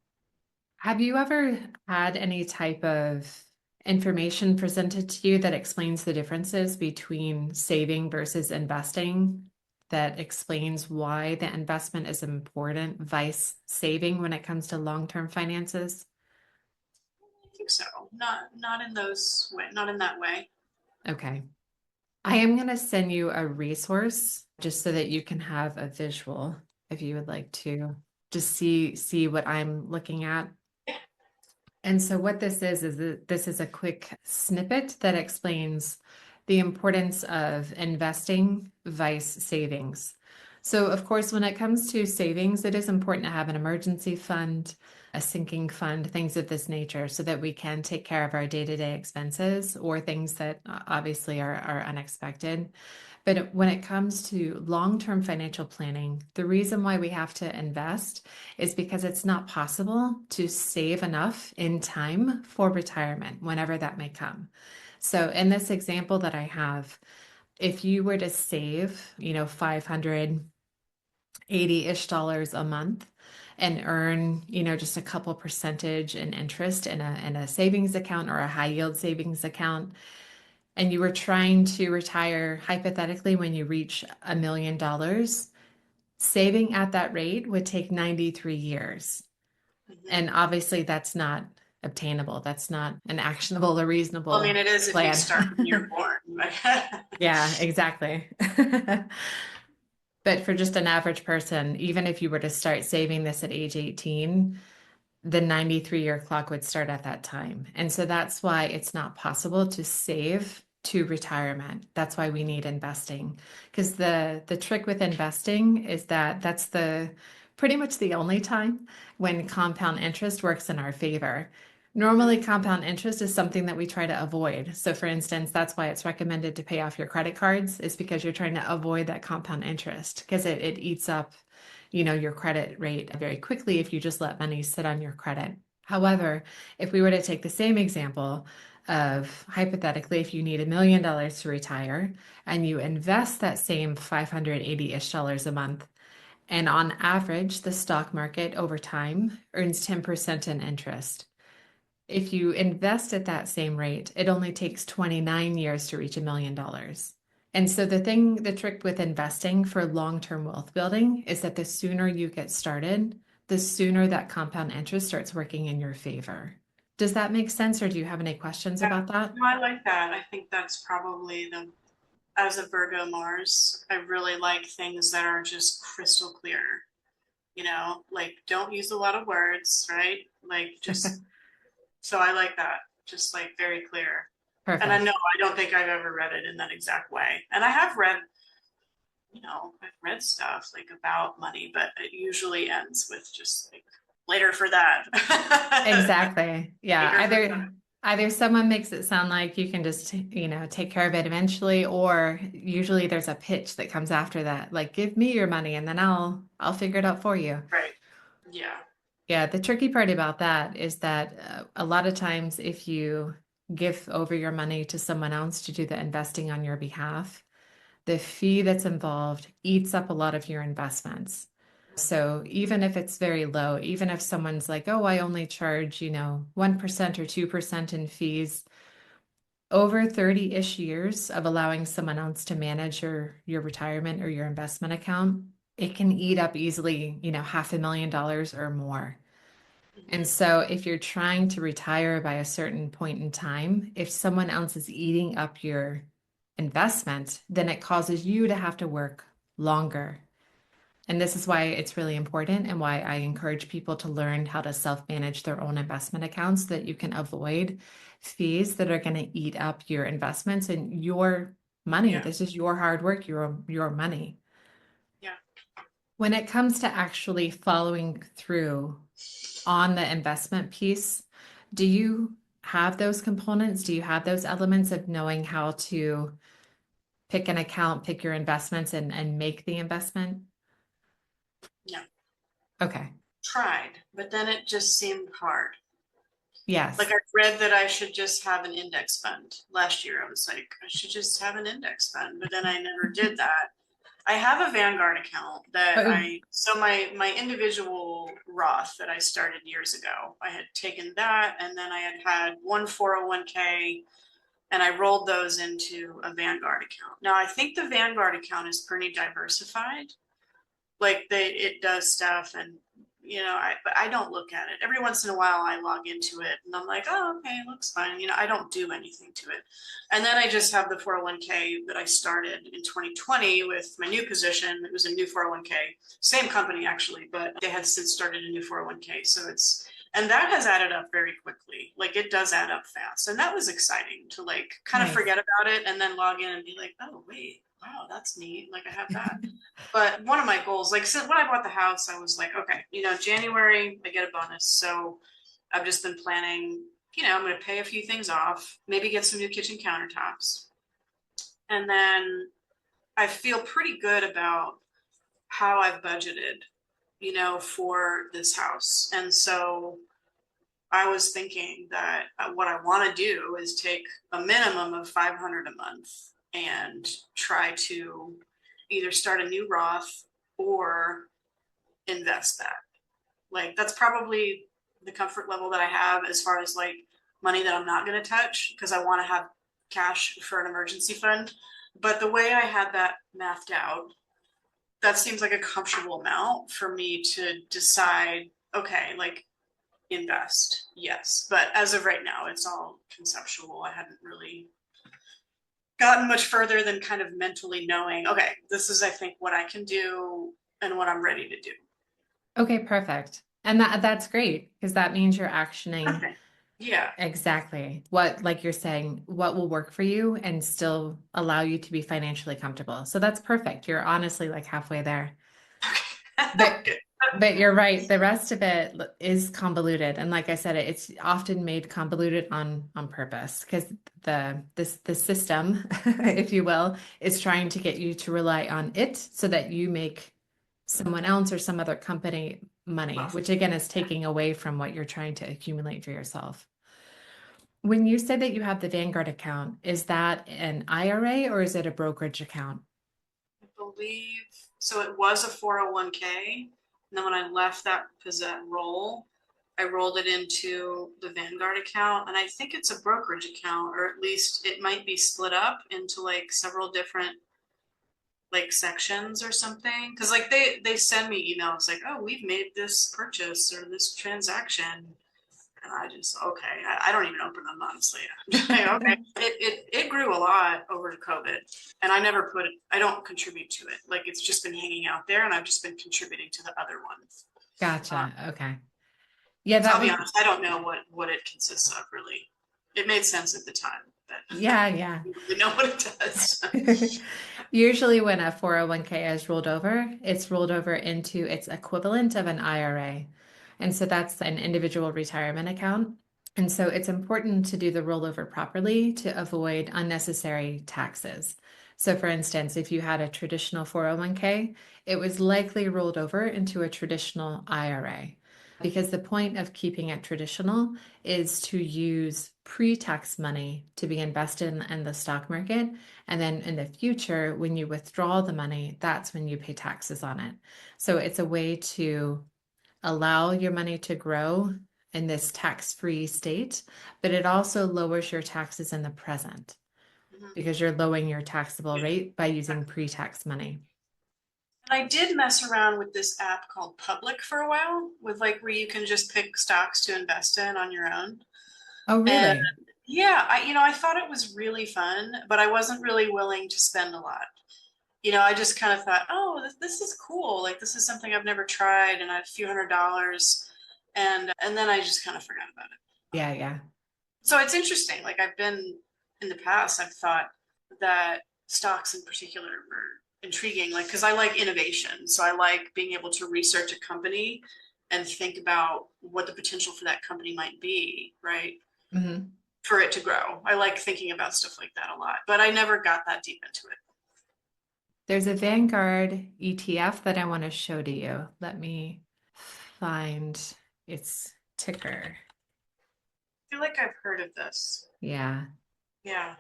Have you ever had any type of information presented to you that explains the differences between saving versus investing, that explains why the investment is important vice saving when it comes to long-term finances? I think so. Not in those way, not in that way. Okay. I am going to send you a resource just so that you can have a visual if you would like to just see what I'm looking at. And so what this is that this is a quick snippet that explains the importance of investing vice savings. So of course, when it comes to savings, it is important to have an emergency fund, a sinking fund, things of this nature, so that we can take care of our day-to-day expenses or things that obviously are unexpected. But when it comes to long-term financial planning, the reason why we have to invest is because it's not possible to save enough in time for retirement, whenever that may come. So in this example that I have, if you were to save, 580-ish dollars a month and earn, just a couple percentage in interest in a savings account or a high yield savings account, and you were trying to retire hypothetically when you reach $1 million, saving at that rate would take 93 years. And obviously that's not obtainable. That's not an actionable or Well, I mean, reasonable it is if you plan. start when you're born. Yeah, exactly. But for just an average person, even if you were to start saving this at age 18, the 93-year clock would start at that time. And so that's why it's not possible to save to retirement. That's why we need investing. Because the trick with investing is that that's the pretty much the only time when compound interest works in our favor. Normally, compound interest is something that we try to avoid. So, for instance, that's why it's recommended to pay off your credit cards, is because you're trying to avoid that compound interest because it eats up, your credit rate very quickly if you just let money sit on your credit. However, if we were to take the same example of hypothetically, if you need $1 million to retire and you invest that same 580-ish dollars a month, and on average, the stock market over time earns 10% in interest. If you invest at that same rate, it only takes 29 years to reach $1 million. And so the trick with investing for long-term wealth building is that the sooner you get started, the sooner that compound interest starts working in your favor. Does that make sense, or do you have any questions Yeah, about that? no, I like that. I think that's probably as a Virgo Mars, I really like things that are just crystal clear. Like don't use a lot of words, right? Like just so I like that. Just like very clear. And I Perfect. know I don't think I've ever read it in that exact way. And I have read, I've read stuff like about money, but it usually ends with just like later for that. Exactly. Yeah. Later for that. Either someone makes it sound like you can just, take care of it eventually, or usually there's a pitch that comes after that, like give me your money and then I'll figure it out for you. Right. Yeah. Yeah, the tricky part about that is that a lot of times if you give over your money to someone else to do the investing on your behalf, the fee that's involved eats up a lot of your investments. So even if it's very low, even if someone's like, oh, I only charge, 1% or 2% in fees, over 30-ish years of allowing someone else to manage your retirement or your investment account, it can eat up easily, $500,000 or more. And Mhm. so if you're trying to retire by a certain point in time, if someone else is eating up your investment, then it causes you to have to work longer. And this is why it's really important and why I encourage people to learn how to self-manage their own investment accounts so that you can avoid fees that are going to eat up your investments and your money. Yeah. This is your hard work, your money. Yeah. When it comes to actually following through on the investment piece, do you have those components? Do you have those elements of knowing how to pick an account, pick your investments and make the investment? No, Okay. tried, but then it just seemed hard. Like Yes. I read that I should just have an index fund. Last year I was like, I should just have an index fund, but then I never did that. I have a Vanguard account that Oh, so my individual Roth that I started years ago, I had taken that, and then I had one 401k, and I rolled those into a Vanguard account. Now I think the Vanguard account is pretty diversified. Like it does stuff, and but I don't look at it. Every once in a while I log into it and I'm like, oh, okay, it looks fine. I don't do anything to it. And then I just have the 401k that I started in 2020 with my new position. It was a new 401k, same company actually, but they had since started a new 401k. And that has added up very quickly. Like it does add up fast. And that was exciting to like kind of nice. forget about it and then log in and be like, oh, wait, wow, that's neat. Like I have that. But one of my goals, like since when I bought the house, I was like, okay, January I get a bonus. So I've just been planning, I'm going to pay a few things off, maybe get some new kitchen countertops. And then I feel pretty good about how I've budgeted, for this house. And so I was thinking that what I want to do is take a minimum of 500 a month and try to either start a new Roth or invest that. Like that's probably the comfort level that I have as far as like money that I'm not going to touch because I want to have cash for an emergency fund. But the way I had that mathed out, that seems like a comfortable amount for me to decide, okay, like invest. Yes. But as of right now, it's all conceptual. I hadn't really gotten much further than kind of mentally knowing, okay, this is, I think, what I can do and what I'm ready to do. Okay, perfect. And that's great because that means you're actioning Okay. Yeah. exactly what, like you're saying, what will work for you and still allow you to be financially comfortable. So that's perfect. You're honestly like halfway there. But Good. but you're right. The rest of it is convoluted. And like I said, it's often made convoluted on purpose because the system, if you will, is trying to get you to rely on it so that you make someone else or some other company money, which again is taking away from what you're trying to accumulate for yourself. When you say that you have the Vanguard account, is that an IRA or is it a brokerage account? I believe so. It was a 401k. And then when I left that role, I rolled it into the Vanguard account. And I think it's a brokerage account, or at least it might be split up into like several different like sections or something, because like they send me emails like, oh, we've made this purchase or this transaction, and I just, okay, I don't even open them, honestly. I'm just like, okay, it grew a lot over COVID, and I don't contribute to it. Like it's just been hanging out there, and I've just been contributing to the other ones. Gotcha. Okay. Yeah, So that I'll be would, honest, I don't know what it consists of really. It made sense at the time, but I yeah, don't yeah. really know what it does. Usually when a 401k is rolled over, it's rolled over into its equivalent of an IRA. And so that's an individual retirement account. And so it's important to do the rollover properly to avoid unnecessary taxes. So for instance, if you had a traditional 401k, it was likely rolled over into a traditional IRA because the point of keeping it traditional is to use pre-tax money to be invested in the stock market. And then in the future, when you withdraw the money, that's when you pay taxes on it. So it's a way to allow your money to grow in this tax-free state, but it also lowers your taxes in the present Mhm. because you're lowering your taxable Yeah. rate by using pre-tax money. And I did mess around with this app called Public for a while, with like where you can just pick stocks to invest in on your own. Oh, And really? yeah, I thought it was really fun, but I wasn't really willing to spend a lot. I just kind of thought, oh, this is cool. Like this is something I've never tried, and I had a few $100s, and then I just kind of forgot about it. Yeah, yeah. So it's interesting. Like I've been in the past, I've thought that stocks in particular were intriguing, like because I like innovation. So I like being able to research a company and think about what the potential for that company might be, right? Hmm. For it to grow. I like thinking about stuff like that a lot, but I never got that deep into it. There's a Vanguard ETF that I want to show to you. Let me find its ticker. I feel like I've heard of this. Yeah. Yeah.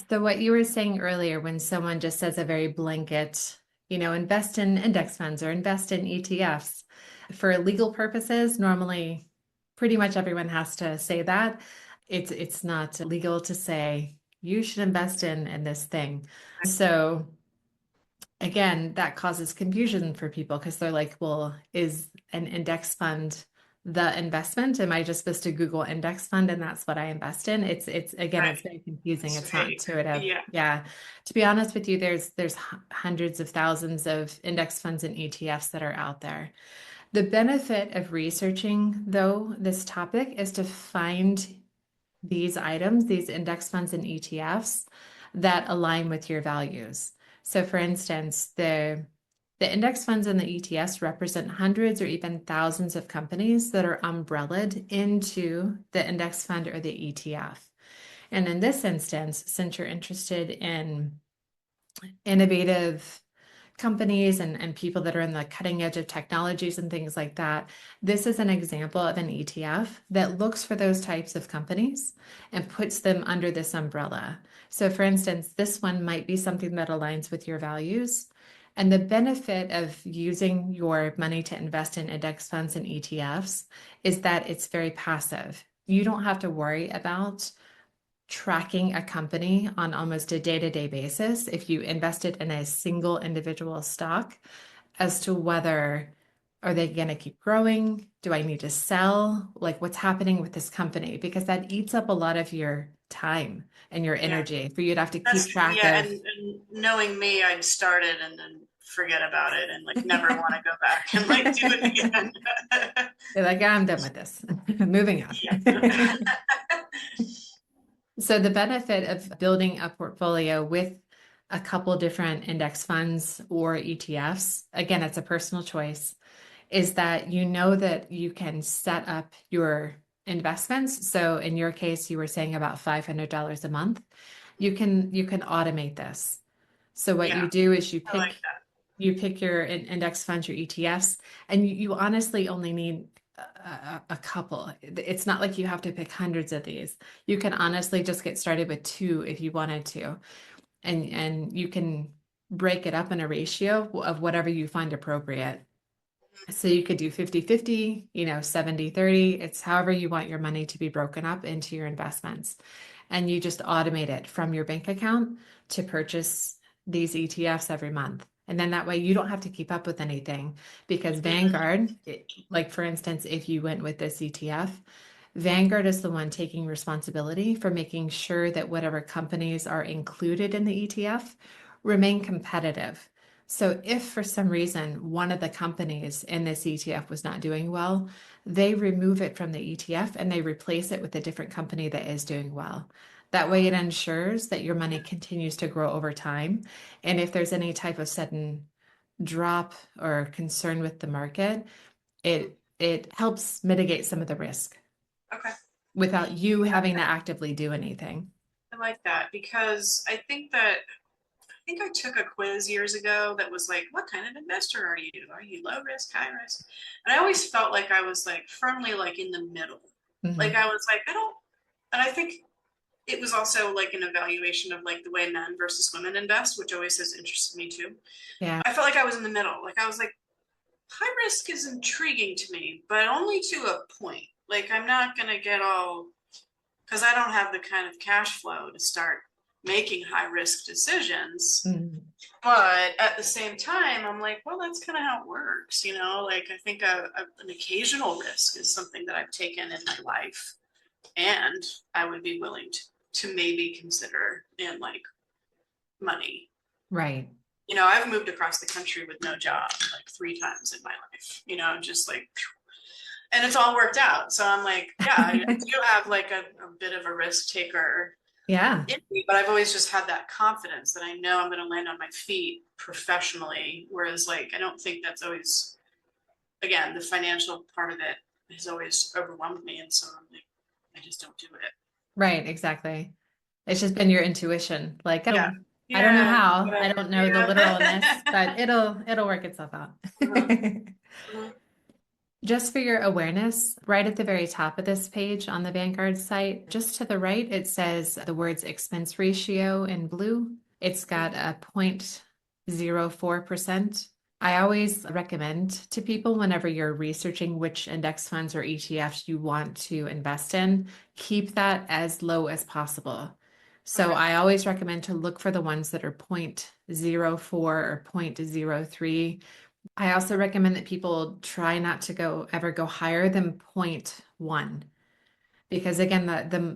So what you were saying earlier, when someone just says a very blanket, invest in index funds or invest in ETFs, for legal purposes, normally pretty much everyone has to say that. It's not legal to say you should invest in this thing. So again, that causes confusion for people because they're like, well, is an index fund the investment? Am I just supposed to Google index fund and that's what I invest in? It's again, Right. it's very confusing. It's It's not vague. intuitive. Yeah. Yeah. To be honest with you, there's hundreds of thousands of index funds and ETFs that are out there. The benefit of researching, though, this topic is to find these items, these index funds and ETFs that align with your values. So for instance, the index funds and the ETFs represent hundreds or even thousands of companies that are umbrellaed into the index fund or the ETF. And in this instance, since you're interested in innovative companies and people that are in the cutting edge of technologies and things like that. This is an example of an ETF that looks for those types of companies and puts them under this umbrella. So, for instance, this one might be something that aligns with your values. And the benefit of using your money to invest in index funds and ETFs is that it's very passive. You don't have to worry about tracking a company on almost a day-to-day basis if you invested in a single individual stock as to whether are they going to keep growing? Do I need to sell? Like what's happening with this company? Because that eats up a lot of your time and your Yeah. energy for you to have to keep That's track yeah, of. and knowing me, I'd start it and then forget about it and like never want to go back and like do it again. You're like, I'm done with this. Moving on. Yeah. So the benefit of building a portfolio with a couple different index funds or ETFs, again, it's a personal choice, is that you know that you can set up your investments. So in your case, you were saying about $500 a month. You can automate this. So what Yeah, you do is I like that. you pick your index funds, your ETFs, and you honestly only need a couple. It's not like you have to pick hundreds of these. You can honestly just get started with two if you wanted to, and you can break it up in a ratio of whatever you find appropriate. So you could do 50-50, 70-30. It's however you want your money to be broken up into your investments. And you just automate it from your bank account to purchase these ETFs every month. And then that way you don't have to keep up with anything because Vanguard, like for instance, if you went with this ETF, Vanguard is the one taking responsibility for making sure that whatever companies are included in the ETF remain competitive. So if for some reason one of the companies in this ETF was not doing well, they remove it from the ETF and they replace it with a different company that is doing well. That way it ensures that your money continues to grow over time. And if there's any type of sudden drop or concern with the market, it helps mitigate some of the risk Okay. without you having to actively do anything. I like that because I think I took a quiz years ago that was like, what kind of investor are you? Are you low risk, high risk? And I always felt like I was like firmly like in the middle. Like Mhm. I was like, I don't, and I think it was also like an evaluation of like the way men versus women invest, which always has interested me too. Yeah, I felt like I was in the middle. Like I was like, high risk is intriguing to me, but only to a point. Like I'm not gonna get all because I don't have the kind of cash flow to start making high risk decisions. Mhm. But at the same time, I'm like, well, that's kind of how it works, you know. Like I think an occasional risk is something that I've taken in my life, and I would be willing to maybe consider in like money. Right. You know, I've moved across the country with no job like 3 times in my life. You know, just like, and it's all worked out. So I'm like, yeah, I do have like a bit of a risk taker Yeah. in me, but I've always just had that confidence that I know I'm going to land on my feet professionally. Whereas, like, I don't think that's always, again, the financial part of it has always overwhelmed me. And so I'm like, I just don't do it. Right, exactly. It's just been your intuition. Like, Yeah. oh. I don't know Yeah, how. I whatever. don't know the literalness, Yeah. but it'll work itself out. Uh-huh. Uh-huh. Just for your awareness, right at the very top of this page on the Vanguard site, just to the right, it says the words expense ratio in blue. It's got a 0.04%. I always recommend to people whenever you're researching which index funds or ETFs you want to invest in, keep that as low as possible. So Okay. I always recommend to look for the ones that are 0.04 or 0.03. I also recommend that people try not to ever go higher than zero point 0.1 because again,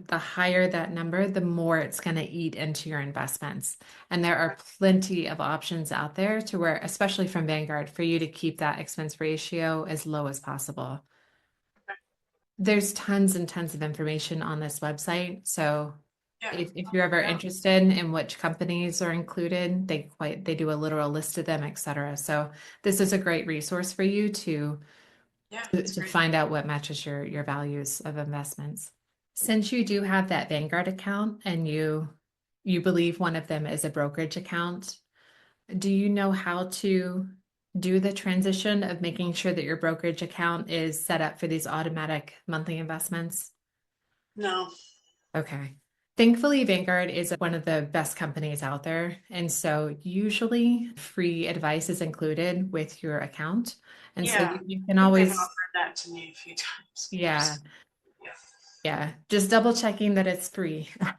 the higher that number, the more it's going to eat into your investments. And there are plenty of options out there to where, especially from Vanguard, for you to keep that expense ratio as low as possible. There's tons and tons of information on this website. So Yeah. if I'll you're check ever it out. interested in which companies are included, they do a literal list of them, et cetera. So this is a great resource for you Yeah, it's to great. find out what matches your values of investments. Since you do have that Vanguard account and you believe one of them is a brokerage account, do you know how to do the transition of making sure that your brokerage account is set up for these automatic monthly investments? No. Okay. Thankfully, Vanguard is one of the best companies out there. And so usually free advice is included with your account. And so Yeah. you I can think they've always, offered that to me a few times. yeah, Yeah. yeah, just double checking that it's free. Mhm.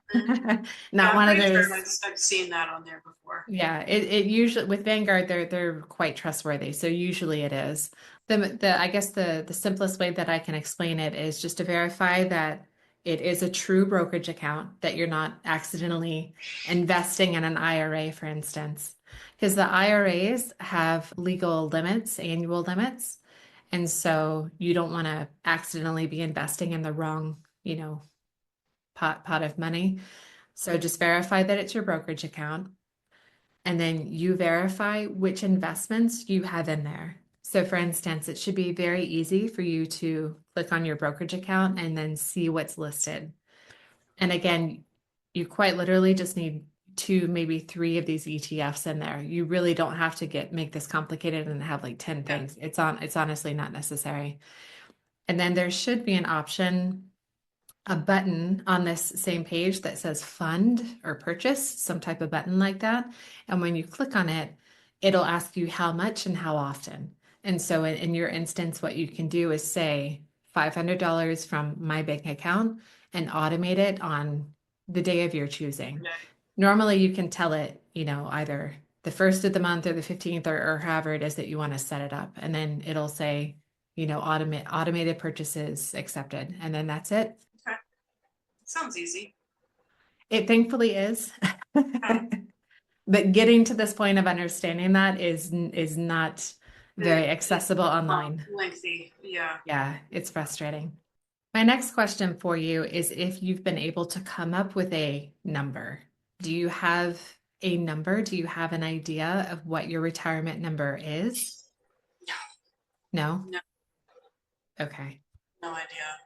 Yeah, Not I'm one of pretty sure those. I've seen that on there before. Yeah, it usually with Vanguard they're quite trustworthy. So usually it is. The I guess the simplest way that I can explain it is just to verify that it is a true brokerage account, that you're not accidentally investing in an IRA, for instance. Because the IRAs have legal limits, annual limits. And so you don't want to accidentally be investing in the wrong, pot of money. So just verify that it's your brokerage account and then you verify which investments you have in there. So, for instance, it should be very easy for you to click on your brokerage account and then see what's listed. And again, you quite literally just need two, maybe three of these ETFs in there. You really don't have to make this complicated and have like 10 Yeah. things. It's honestly not necessary. And then there should be an option, a button on this same page that says fund or purchase, some type of button like that. And when you click on it, it'll ask you how much and how often. And so in your instance, what you can do is say $500 from my bank account and automate it on the day of your choosing. Okay. Normally you can tell it, either the first of the month or the 15th or however it is that you want to set it up. And then it'll say, automated purchases accepted. And then that's it. Okay. Sounds easy. It thankfully is. Okay. But getting to this point of understanding that is not very It's accessible online. lengthy. Yeah. Yeah, it's frustrating. My next question for you is if you've been able to come up with a number. Do you have a number? Do you have an idea of what your retirement number is? No? No, Okay. no idea.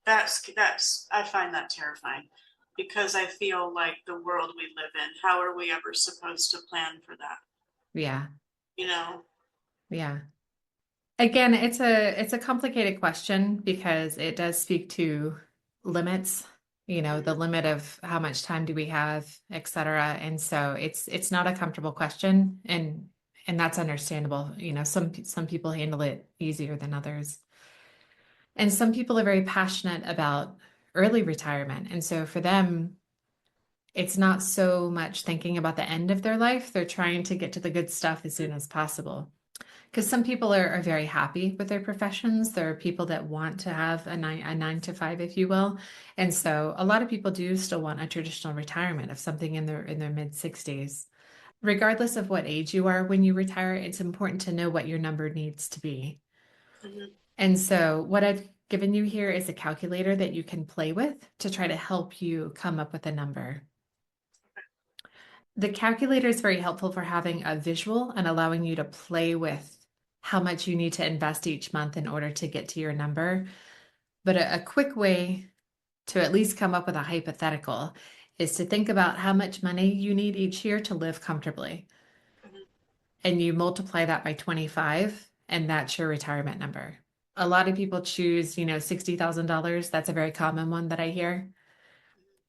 I find that terrifying because I feel like the world we live in, how are we ever supposed to plan for that? Yeah. You know? Yeah. Again, it's a complicated question because it does speak to limits, the Mhm. limit of how much time do we have, et cetera. And so it's not a comfortable question and that's understandable. Some people handle it easier than others. And some people are very passionate about early retirement. And so for them, it's not so much thinking about the end of their life. They're trying to get to the good stuff as soon as possible. Because some people are very happy with their professions. There are people that want to have a nine to five, if you will. And so a lot of people do still want a traditional retirement of something in their mid 60s. Regardless of what age you are when you retire, it's important to know what your number needs to be. Mhm. And so what I've given you here is a calculator that you can play with to try to help you come up with a number. The calculator is very helpful for having a visual and allowing you to play with how much you need to invest each month in order to get to your number. But a quick way to at least come up with a hypothetical is to think about how much money you need each year to live comfortably. Mhm. And you multiply that by 25, and that's your retirement number. A lot of people choose, $60,000. That's a very common one that I hear.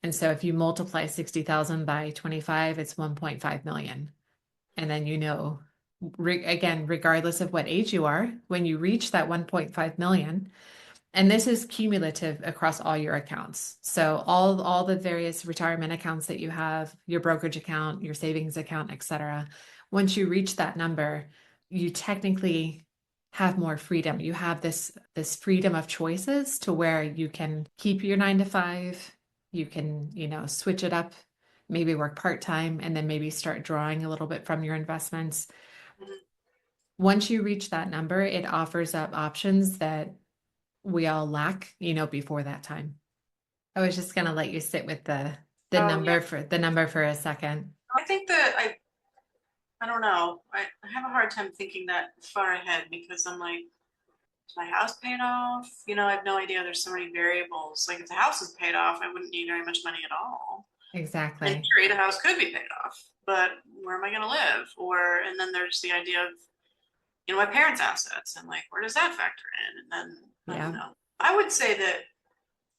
And so if you multiply 60,000 by 25, it's 1.5 million. And then, again, regardless of what age you are, when you reach that 1.5 million, and this is cumulative across all your accounts. So all the various retirement accounts that you have, your brokerage account, your savings account, etc. Once you reach that number, you technically have more freedom. You have this freedom of choices to where you can keep your 9 to 5, you can, switch it up, maybe work part-time, and then maybe start drawing a little bit from your investments. Mhm. Once you reach that number, it offers up options that we all lack, before that time. I was just gonna let you sit with the Oh, yeah. number for a second. I think that I don't know. I have a hard time thinking that far ahead because I'm like, is my house paid off? I have no idea. There's so many variables. Like if the house is paid off, I wouldn't need very much money at all. In Exactly. theory, the house could be paid off, but where am I going to live? And then there's the idea of, my parents' assets and like, where does that factor in? And then I don't Yeah. know. I would say that if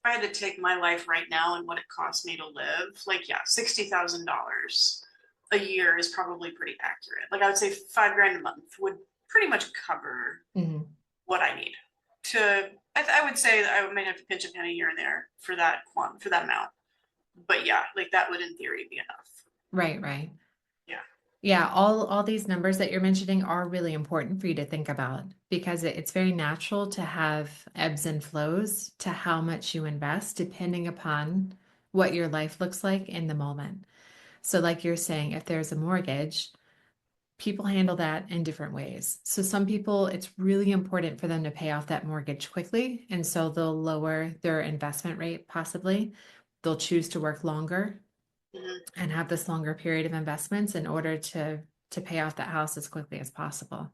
I had to take my life right now and what it costs me to live, like, yeah, $60,000 a year is probably pretty accurate. Like, I would say 5 grand a month would pretty much cover Hmm. what I need I would say that I might have to pinch a penny here and there for for that amount. But yeah, like that would in theory be enough. Right, right. Yeah. Yeah, all these numbers that you're mentioning are really important for you to think about because it's very natural to have ebbs and flows to how much you invest depending upon what your life looks like in the moment. So like you're saying, if there's a mortgage, people handle that in different ways. So some people, it's really important for them to pay off that mortgage quickly. And so they'll lower their investment rate, possibly. They'll choose to work longer Mhm. and have this longer period of investments in order to pay off that house as quickly as possible.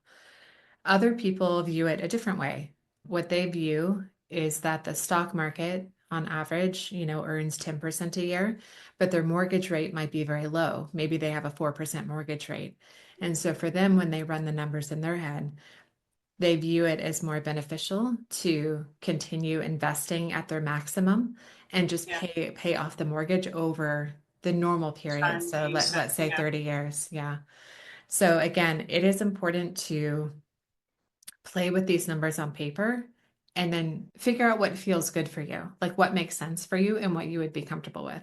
Other people view it a different way. What they view is that the stock market on average, earns 10% a year, but their mortgage rate might be very low. Maybe they have a 4% mortgage rate. And so for them, when they run the numbers in their head, they view it as more beneficial to continue investing at their maximum and just Yeah. pay off the mortgage over the normal period. Time So that you said, let's say yeah. 30 years. Yeah. So again, it is important to play with these numbers on paper and then figure out what feels good for you, like what makes sense for you and what you would be comfortable with.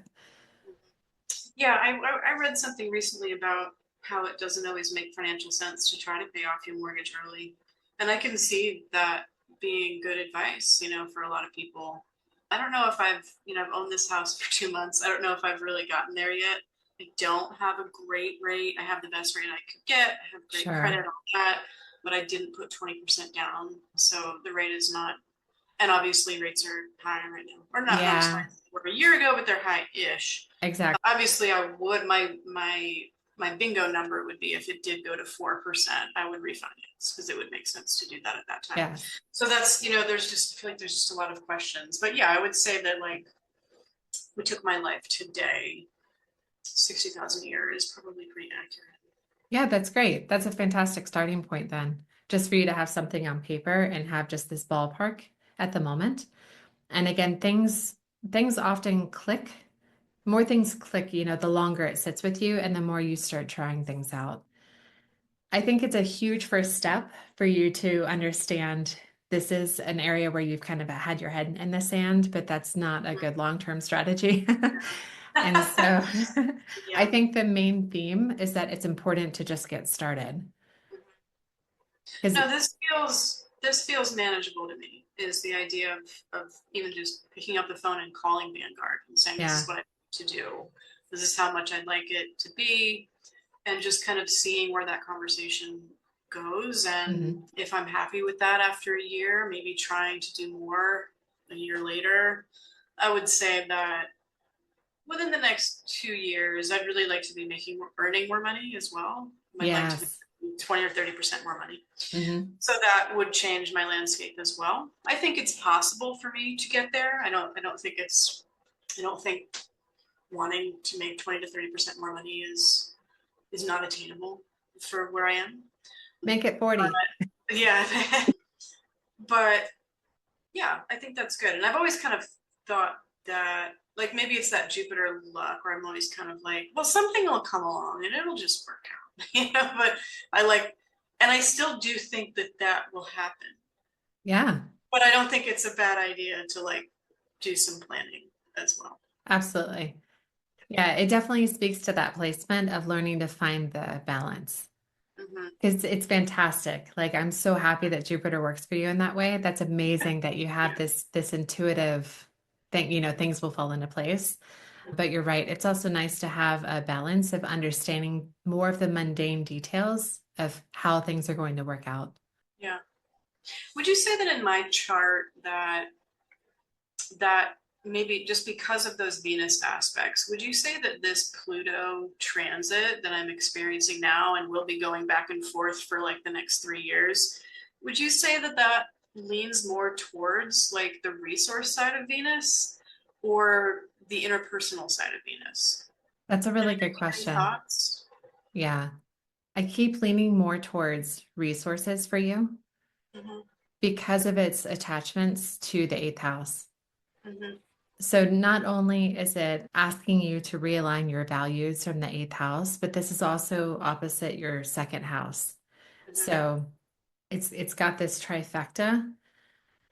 Yeah, I read something recently about how it doesn't always make financial sense to try to pay off your mortgage early. And I can see that being good advice, for a lot of people. I don't know if I've owned this house for 2 months. I don't know if I've really gotten there yet. I don't have a great rate. I have the best rate I could get. I have great Sure. credit, all that, but I didn't put 20% down. So the rate is not, and obviously rates are high right now. Or not as high Yeah, as they were a year ago, but they're high-ish. exactly. Obviously, I would my bingo number would be if it did go to 4%, I would refinance because it would make sense to do that at that time. Yes. So that's there's just I feel like there's just a lot of questions. But yeah, I would say that like we took my life today, 60,000 a year is probably pretty accurate. Yeah, that's great. That's a fantastic starting point then. Just for you to have something on paper and have just this ballpark at the moment. And again, things often click. More things click, the longer it sits with you and the more you start trying things out. I think it's a huge first step for you to understand this is an area where you've kind of had your head in the sand, but that's not a good long-term strategy. And so I Yeah. think the main theme is that it's important to just get started. Because No, this feels manageable to me, is the idea of even just picking up the phone and calling Vanguard and saying, this yeah, is what I need to do. This is how much I'd like it to be. And just kind of seeing where that conversation goes. And mhm. if I'm happy with that after a year, maybe trying to do more a year later. I would say that within the next 2 years, I'd really like to be earning more money as well. I'd like to be Yes. 20 or 30% more money. Hmm. So that would change my landscape as well. I think it's possible for me to get there. I don't think wanting to make 20 to 30% more money is not attainable for where I am. Make it 40. Yeah. But yeah, I think that's good. And I've always kind of thought that, like, maybe it's that Jupiter luck where I'm always kind of like, well, something will come along and it'll just work out, but and I still do think that that will happen. Yeah, But I don't think it's a bad idea to like do some planning as well. absolutely. Yeah, it definitely speaks to that placement of learning to find the balance. Mm-hmm. Because it's fantastic. Like I'm so happy that Jupiter works for you in that way. That's amazing that you have Yeah. this intuitive thing, things will fall into place. But you're right. It's also nice to have a balance of understanding more of the mundane details of how things are going to work out. Yeah. Would you say that in my chart that maybe just because of those Venus aspects, would you say that this Pluto transit that I'm experiencing now and will be going back and forth for like the next 3 years, would you say that that leans more towards like the resource side of Venus or the interpersonal side of Venus? That's a really good Any question. thoughts? Yeah. I keep leaning more towards resources for you Mm-hmm, because of its attachments to the eighth house. mm-hmm, So not only is it asking you to realign your values from the eighth house, but this is also opposite your second house. mm-hmm. So it's got this trifecta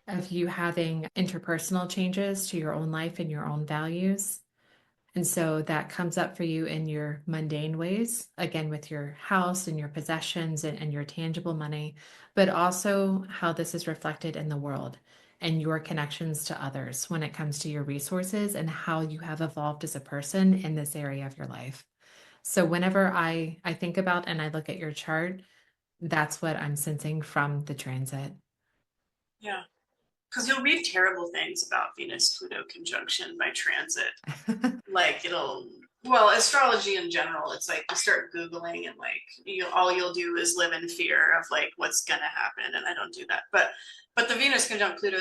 of you having interpersonal changes to your own life and your own values. And so that comes up for you in your mundane ways, again, with your house and your possessions and your tangible money, but also how this is reflected in the world and your connections to others when it comes to your resources and how you have evolved as a person in this area of your life. So whenever I think about and I look at your chart, that's what I'm sensing from the transit. Yeah. Because you'll read terrible things about Venus Pluto conjunction by transit. Like well, astrology in general, it's like you start Googling and like all you'll do is live in fear of like what's gonna happen. And I don't do that. But the Venus conjunct Pluto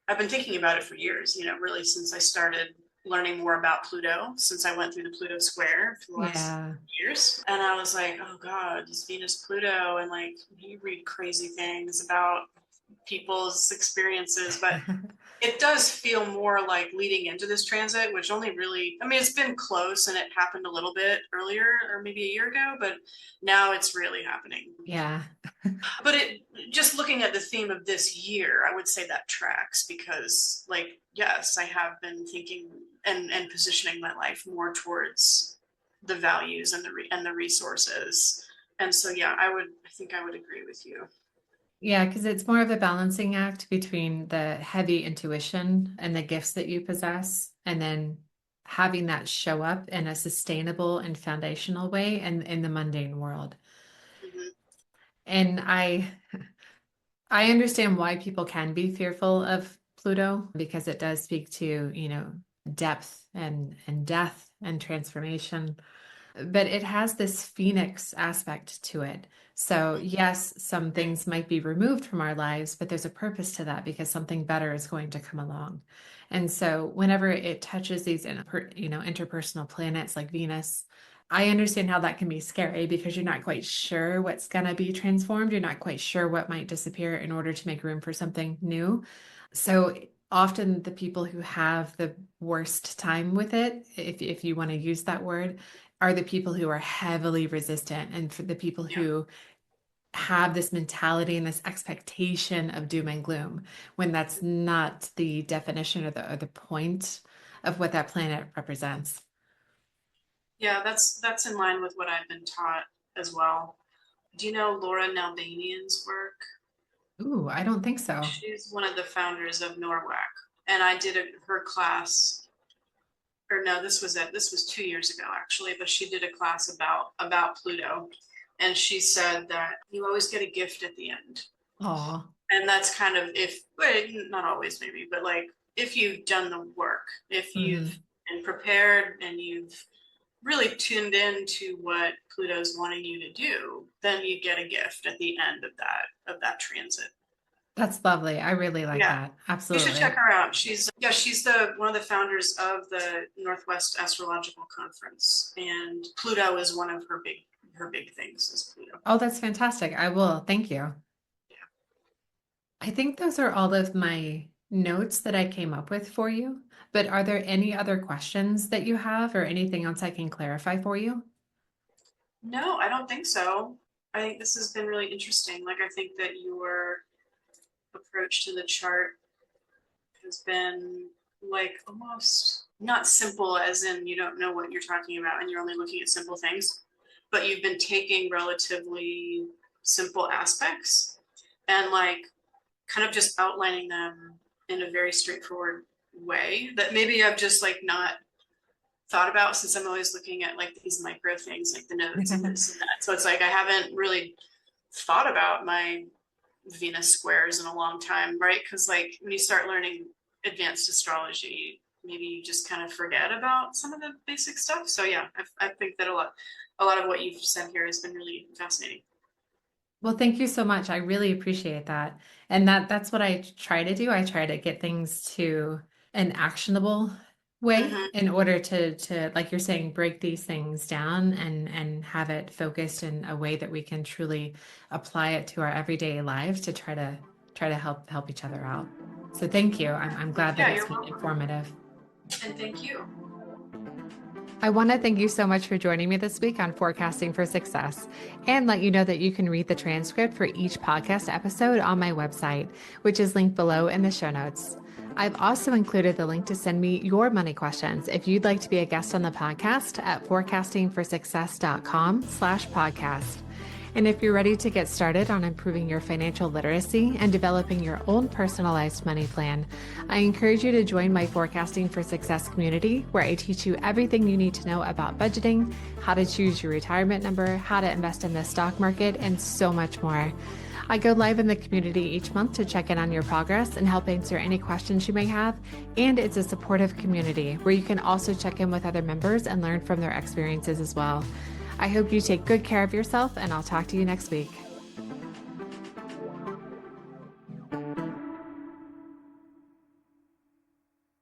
I've been thinking about it for years, really since I started learning more about Pluto, since I went through the Pluto square for the last Yeah. years. And I was like, oh God, this Venus Pluto, and like you read crazy things about people's experiences, but it does feel more like leading into this transit, which only really, I mean, it's been close and it happened a little bit earlier or maybe a year ago, but now it's really happening. Yeah. But just looking at the theme of this year, I would say that tracks because, like, yes, I have been thinking and positioning my life more towards the values and the resources. And so, yeah, I think I would agree with you. Yeah, because it's more of a balancing act between the heavy intuition and the gifts that you possess, and then having that show up in a sustainable and foundational way in the mundane world. Mm-hmm. And I understand why people can be fearful of Pluto because it does speak to, depth and death and transformation, but it has this phoenix aspect to it. So, yes, some things might be removed from our lives, but there's a purpose to that because something better is going to come along. And so, whenever it touches these, interpersonal planets like Venus, I understand how that can be scary because you're not quite sure what's going to be transformed. You're not quite sure what might disappear in order to make room for something new. So, often the people who have the worst time with it, if you want to use that word, are the people who are heavily resistant and for the people Yeah. who have this mentality and this expectation of doom and gloom when that's not the definition or the point of what that planet represents. Yeah, that's in line with what I've been taught as well. Do you know Laura Nalbanian's work? Ooh, I don't think so. She's one of the founders of NORWAC, and I did her class. Or no, this was 2 years ago actually, but she did a class about Pluto, and she said that you always get a gift at the end, Oh, and that's kind of if, well, not always maybe, but like if you've done the work, if you've hmm. been prepared and you've really tuned in to what Pluto's wanting you to do, then you get a gift at the end of that transit. That's lovely. I really like Yeah. that. You should check Absolutely. her out. She's the one of the founders of the Northwest Astrological Conference, and Pluto is one of her big things is Pluto. Oh, that's fantastic. I will. Thank you. I think those are all of my notes that I came up with for you. But are there any other questions that you have or anything else I can clarify for you? No, I don't think so. I think this has been really interesting. Like, I think that your approach to the chart has been like almost not simple, as in you don't know what you're talking about and you're only looking at simple things, but you've been taking relatively simple aspects and like kind of just outlining them in a very straightforward way that maybe I've just like not thought about, since I'm always looking at like these micro things like the nodes and this and that. So it's like I haven't really thought about my Venus squares in a long time, right? Because like when you start learning advanced astrology, maybe you just kind of forget about some of the basic stuff. So yeah, I think that a lot of what you've said here has been really fascinating. Well, thank you so much. I really appreciate that. And that's what I try to do. I try to get things to an actionable way Mm-hmm. in order to like you're saying, break these things down and have it focused in a way that we can truly apply it to our everyday lives to try to help each other out. So thank you. I'm glad that Yeah, it's you're been welcome. informative. And thank you. I want to thank you so much for joining me this week on Forecasting for Success and let you know that you can read the transcript for each podcast episode on my website, which is linked below in the show notes. I've also included the link to send me your money questions if you'd like to be a guest on the podcast at forecastingforsuccess.com/podcast. And if you're ready to get started on improving your financial literacy and developing your own personalized money plan, I encourage you to join my Forecasting for Success community, where I teach you everything you need to know about budgeting, how to choose your retirement number, how to invest in the stock market, and so much more. I go live in the community each month to check in on your progress and help answer any questions you may have. And it's a supportive community where you can also check in with other members and learn from their experiences as well. I hope you take good care of yourself, and I'll talk to you next week.